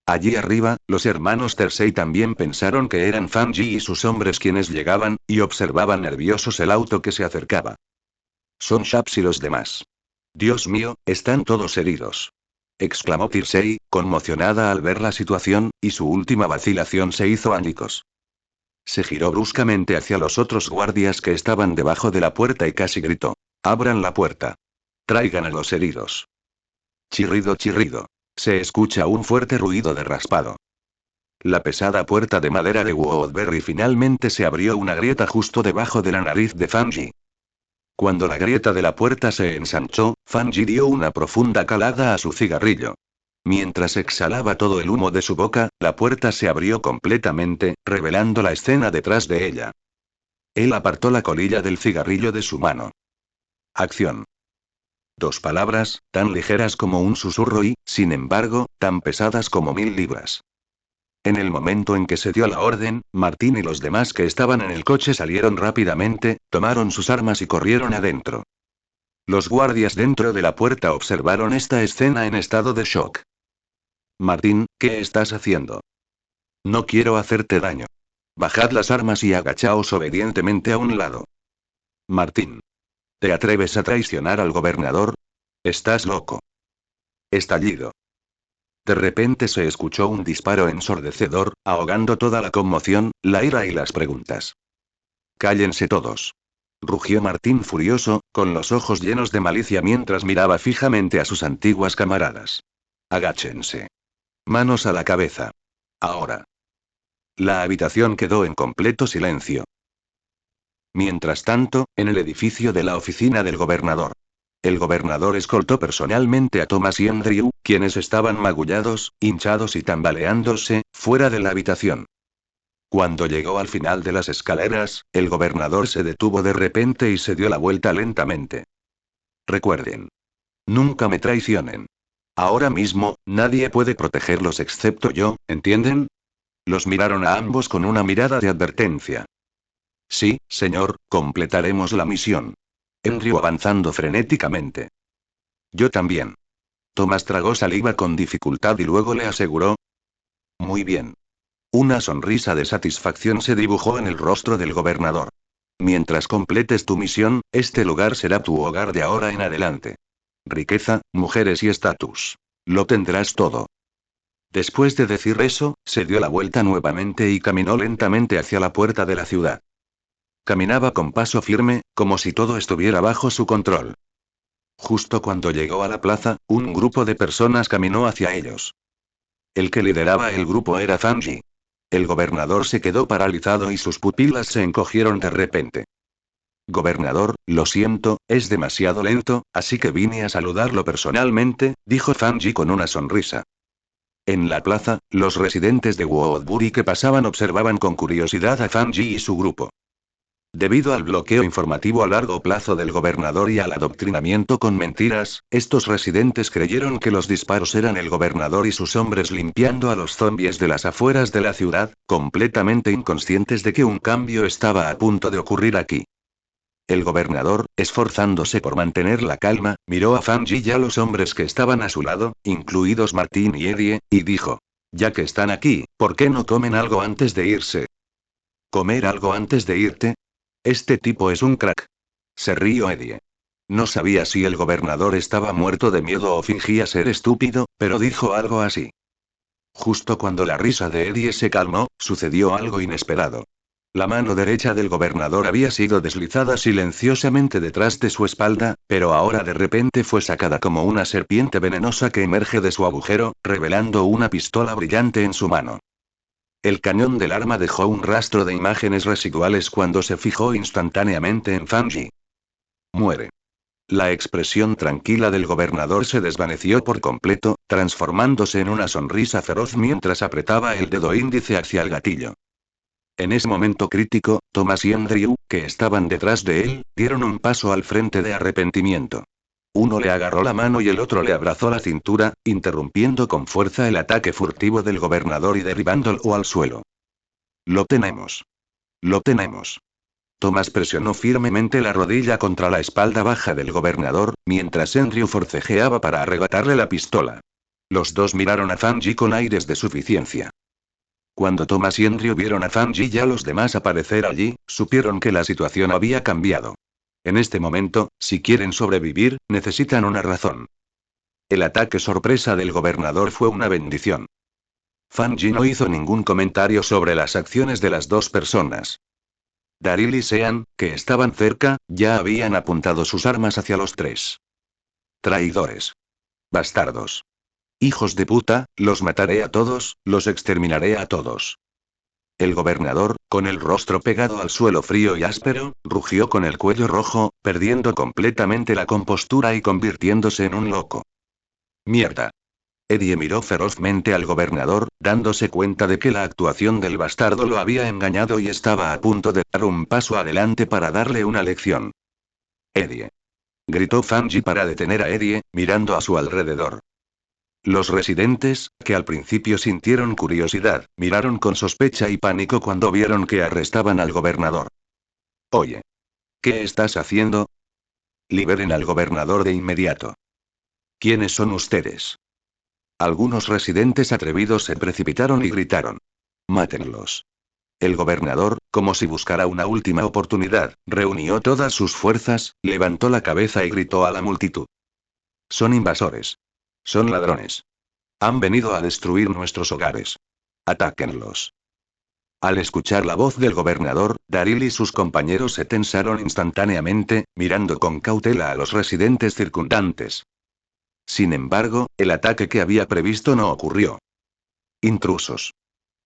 Allí arriba, los hermanos Tersei también pensaron que eran Fanji y sus hombres quienes llegaban, y observaban nerviosos el auto que se acercaba. Son Shaps y los demás. Dios mío, están todos heridos. Exclamó Tersei, conmocionada al ver la situación, y su última vacilación se hizo añicos. Se giró bruscamente hacia los otros guardias que estaban debajo de la puerta y casi gritó. Abran la puerta. Traigan a los heridos. Chirrido, chirrido. Se escucha un fuerte ruido de raspado. La pesada puerta de madera de Woodbury finalmente se abrió una grieta justo debajo de la nariz de Fanji. Cuando la grieta de la puerta se ensanchó, Fanji dio una profunda calada a su cigarrillo. Mientras exhalaba todo el humo de su boca, la puerta se abrió completamente, revelando la escena detrás de ella. Él apartó la colilla del cigarrillo de su mano. Acción. 2 palabras, tan ligeras como un susurro y, sin embargo, tan pesadas como 1000 libras. En el momento en que se dio la orden, Martín y los demás que estaban en el coche salieron rápidamente, tomaron sus armas y corrieron adentro. Los guardias dentro de la puerta observaron esta escena en estado de shock. Martín, ¿qué estás haciendo? No quiero hacerte daño. Bajad las armas y agachaos obedientemente a un lado. Martín. ¿Te atreves a traicionar al gobernador? Estás loco. Estallido. De repente se escuchó un disparo ensordecedor, ahogando toda la conmoción, la ira y las preguntas. Cállense todos. Rugió Martín furioso, con los ojos llenos de malicia mientras miraba fijamente a sus antiguas camaradas. Agáchense. Manos a la cabeza. Ahora. La habitación quedó en completo silencio. Mientras tanto, en el edificio de la oficina del gobernador. El gobernador escoltó personalmente a Thomas y Andrew, quienes estaban magullados, hinchados y tambaleándose, fuera de la habitación. Cuando llegó al final de las escaleras, el gobernador se detuvo de repente y se dio la vuelta lentamente. Recuerden. Nunca me traicionen. Ahora mismo, nadie puede protegerlos excepto yo, ¿entienden? Los miraron a ambos con una mirada de advertencia. Sí, señor, completaremos la misión. Andrew avanzando frenéticamente. Yo también. Thomas tragó saliva con dificultad y luego le aseguró. Muy bien. Una sonrisa de satisfacción se dibujó en el rostro del gobernador. Mientras completes tu misión, este lugar será tu hogar de ahora en adelante. Riqueza, mujeres y estatus. Lo tendrás todo. Después de decir eso, se dio la vuelta nuevamente y caminó lentamente hacia la puerta de la ciudad. Caminaba con paso firme, como si todo estuviera bajo su control. Justo cuando llegó a la plaza, un grupo de personas caminó hacia ellos. El que lideraba el grupo era Fanji. El gobernador se quedó paralizado y sus pupilas se encogieron de repente. Gobernador, lo siento, es demasiado lento, así que vine a saludarlo personalmente, dijo Fanji con una sonrisa. En la plaza, los residentes de Woodbury que pasaban observaban con curiosidad a Fanji y su grupo. Debido al bloqueo informativo a largo plazo del gobernador y al adoctrinamiento con mentiras, estos residentes creyeron que los disparos eran el gobernador y sus hombres limpiando a los zombies de las afueras de la ciudad, completamente inconscientes de que un cambio estaba a punto de ocurrir aquí. El gobernador, esforzándose por mantener la calma, miró a Fanji y a los hombres que estaban a su lado, incluidos Martín y Eddie, y dijo: ya que están aquí, ¿por qué no comen algo antes de irse? ¿Comer algo antes de irte? Este tipo es un crack. Se rió Eddie. No sabía si el gobernador estaba muerto de miedo o fingía ser estúpido, pero dijo algo así. Justo cuando la risa de Eddie se calmó, sucedió algo inesperado. La mano derecha del gobernador había sido deslizada silenciosamente detrás de su espalda, pero ahora de repente fue sacada como una serpiente venenosa que emerge de su agujero, revelando una pistola brillante en su mano. El cañón del arma dejó un rastro de imágenes residuales cuando se fijó instantáneamente en Fanji. Muere. La expresión tranquila del gobernador se desvaneció por completo, transformándose en una sonrisa feroz mientras apretaba el dedo índice hacia el gatillo. En ese momento crítico, Thomas y Andrew, que estaban detrás de él, dieron un paso al frente de arrepentimiento. Uno le agarró la mano y el otro le abrazó la cintura, interrumpiendo con fuerza el ataque furtivo del gobernador y derribándolo al suelo. Lo tenemos. Lo tenemos. Thomas presionó firmemente la rodilla contra la espalda baja del gobernador, mientras Andrew forcejeaba para arrebatarle la pistola. Los dos miraron a Fanji con aires de suficiencia. Cuando Thomas y Andrew vieron a Fanji y a los demás aparecer allí, supieron que la situación había cambiado. En este momento, si quieren sobrevivir, necesitan una razón. El ataque sorpresa del gobernador fue una bendición. Fanji no hizo ningún comentario sobre las acciones de las dos personas. Daryl y Sean, que estaban cerca, ya habían apuntado sus armas hacia los tres. Traidores. Bastardos. Hijos de puta, los mataré a todos, los exterminaré a todos. El gobernador, con el rostro pegado al suelo frío y áspero, rugió con el cuello rojo, perdiendo completamente la compostura y convirtiéndose en un loco. Mierda. Eddie miró ferozmente al gobernador, dándose cuenta de que la actuación del bastardo lo había engañado y estaba a punto de dar un paso adelante para darle una lección. Eddie. Gritó Fanji para detener a Eddie, mirando a su alrededor. Los residentes, que al principio sintieron curiosidad, miraron con sospecha y pánico cuando vieron que arrestaban al gobernador. Oye. ¿Qué estás haciendo? Liberen al gobernador de inmediato. ¿Quiénes son ustedes? Algunos residentes atrevidos se precipitaron y gritaron. Mátenlos. El gobernador, como si buscara una última oportunidad, reunió todas sus fuerzas, levantó la cabeza y gritó a la multitud. Son invasores. Son ladrones. Han venido a destruir nuestros hogares. Atáquenlos. Al escuchar la voz del gobernador, Daryl y sus compañeros se tensaron instantáneamente, mirando con cautela a los residentes circundantes. Sin embargo, el ataque que había previsto no ocurrió. Intrusos.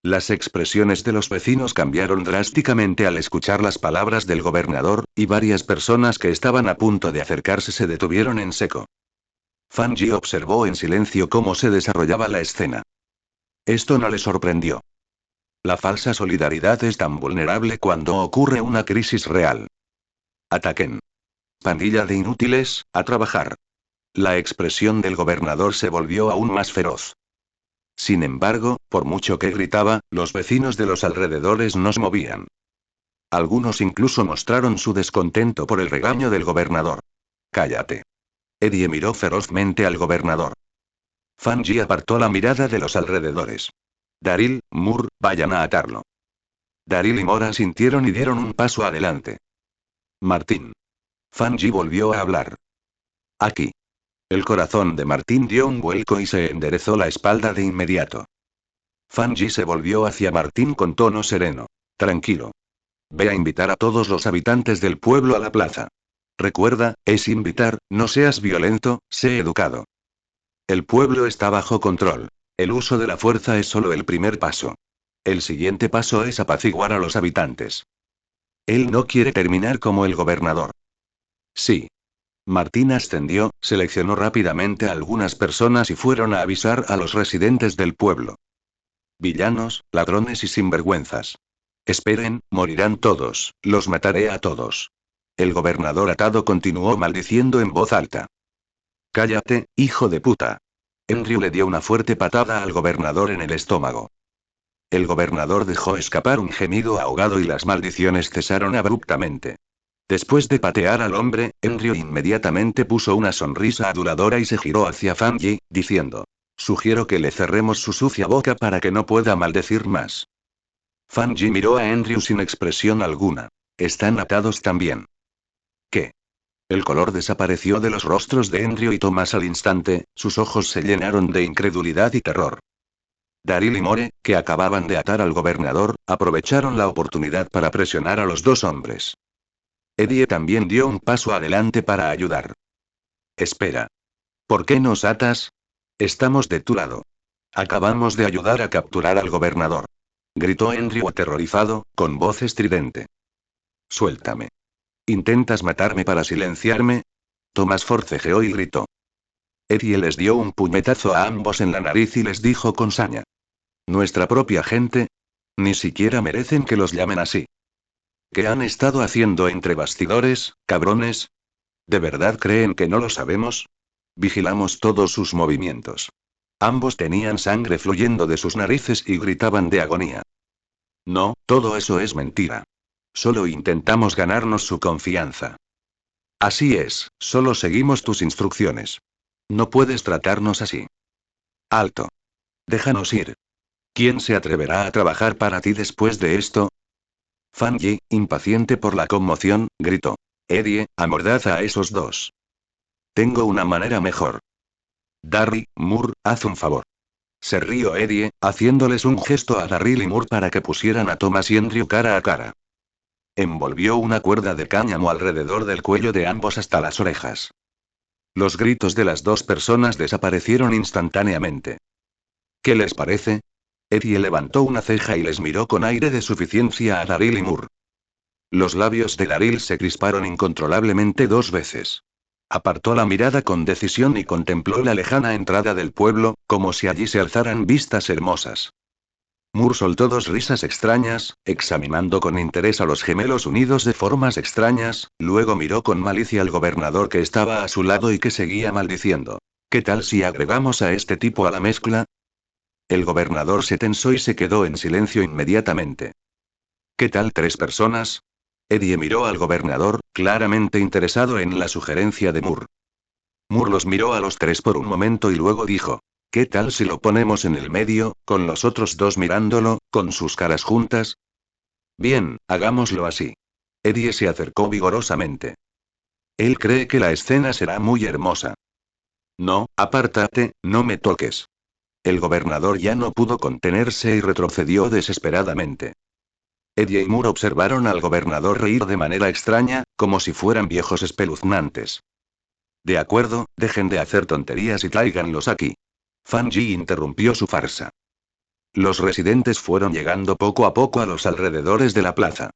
Las expresiones de los vecinos cambiaron drásticamente al escuchar las palabras del gobernador, y varias personas que estaban a punto de acercarse se detuvieron en seco. Fanji observó en silencio cómo se desarrollaba la escena. Esto no le sorprendió. La falsa solidaridad es tan vulnerable cuando ocurre una crisis real. Ataquen. Pandilla de inútiles, a trabajar. La expresión del gobernador se volvió aún más feroz. Sin embargo, por mucho que gritaba, los vecinos de los alrededores no se movían. Algunos incluso mostraron su descontento por el regaño del gobernador. Cállate. Eddie miró ferozmente al gobernador. Fanji apartó la mirada de los alrededores. Daryl, Moore, vayan a atarlo. Daryl y Mora sintieron y dieron un paso adelante. Martín. Fanji volvió a hablar. Aquí. El corazón de Martín dio un vuelco y se enderezó la espalda de inmediato. Fanji se volvió hacia Martín con tono sereno. Tranquilo. Ve a invitar a todos los habitantes del pueblo a la plaza. Recuerda, es invitar, no seas violento, sé educado. El pueblo está bajo control. El uso de la fuerza es solo el primer paso. El siguiente paso es apaciguar a los habitantes. Él no quiere terminar como el gobernador. Sí. Martín ascendió, seleccionó rápidamente a algunas personas y fueron a avisar a los residentes del pueblo. Villanos, ladrones y sinvergüenzas. Esperen, morirán todos, los mataré a todos. El gobernador atado continuó maldiciendo en voz alta. Cállate, hijo de puta. Andrew le dio una fuerte patada al gobernador en el estómago. El gobernador dejó escapar un gemido ahogado y las maldiciones cesaron abruptamente. Después de patear al hombre, Andrew inmediatamente puso una sonrisa aduladora y se giró hacia Fanji, diciendo. Sugiero que le cerremos su sucia boca para que no pueda maldecir más. Fanji miró a Andrew sin expresión alguna. Están atados también. ¿Qué? El color desapareció de los rostros de Andrew y Thomas al instante, sus ojos se llenaron de incredulidad y terror. Daryl y More, que acababan de atar al gobernador, aprovecharon la oportunidad para presionar a los dos hombres. Eddie también dio un paso adelante para ayudar. Espera. ¿Por qué nos atas? Estamos de tu lado. Acabamos de ayudar a capturar al gobernador. Gritó Andrew aterrorizado, con voz estridente. Suéltame. ¿Intentas matarme para silenciarme? Thomas forcejeó y gritó. Eddie les dio un puñetazo a ambos en la nariz y les dijo con saña. ¿Nuestra propia gente? Ni siquiera merecen que los llamen así. ¿Qué han estado haciendo entre bastidores, cabrones? ¿De verdad creen que no lo sabemos? Vigilamos todos sus movimientos. Ambos tenían sangre fluyendo de sus narices y gritaban de agonía. No, todo eso es mentira. Solo intentamos ganarnos su confianza. Así es, solo seguimos tus instrucciones. No puedes tratarnos así. Alto. Déjanos ir. ¿Quién se atreverá a trabajar para ti después de esto? Fan Yi, impaciente por la conmoción, gritó. Eddie, amordaza a esos dos. Tengo una manera mejor. Darry, Moore, haz un favor. Se rió Eddie, haciéndoles un gesto a Darryl y Moore para que pusieran a Thomas y Andrew cara a cara. Envolvió una cuerda de cáñamo alrededor del cuello de ambos hasta las orejas. Los gritos de las dos personas desaparecieron instantáneamente. ¿Qué les parece? Eddie levantó una ceja y les miró con aire de suficiencia a Darryl y Moore. Los labios de Darryl se crisparon incontrolablemente 2 veces. Apartó la mirada con decisión y contempló la lejana entrada del pueblo, como si allí se alzaran vistas hermosas. Moore soltó 2 risas extrañas, examinando con interés a los gemelos unidos de formas extrañas, luego miró con malicia al gobernador que estaba a su lado y que seguía maldiciendo. ¿Qué tal si agregamos a este tipo a la mezcla? El gobernador se tensó y se quedó en silencio inmediatamente. ¿Qué tal 3 personas? Eddie miró al gobernador, claramente interesado en la sugerencia de Moore. Moore los miró a los 3 por un momento y luego dijo. ¿Qué tal si lo ponemos en el medio, con los otros 2 mirándolo, con sus caras juntas? Bien, hagámoslo así. Eddie se acercó vigorosamente. Él cree que la escena será muy hermosa. No, apártate, no me toques. El gobernador ya no pudo contenerse y retrocedió desesperadamente. Eddie y Moore observaron al gobernador reír de manera extraña, como si fueran viejos espeluznantes. De acuerdo, dejen de hacer tonterías y tráiganlos aquí. Fan Yi interrumpió su farsa. Los residentes fueron llegando poco a poco a los alrededores de la plaza.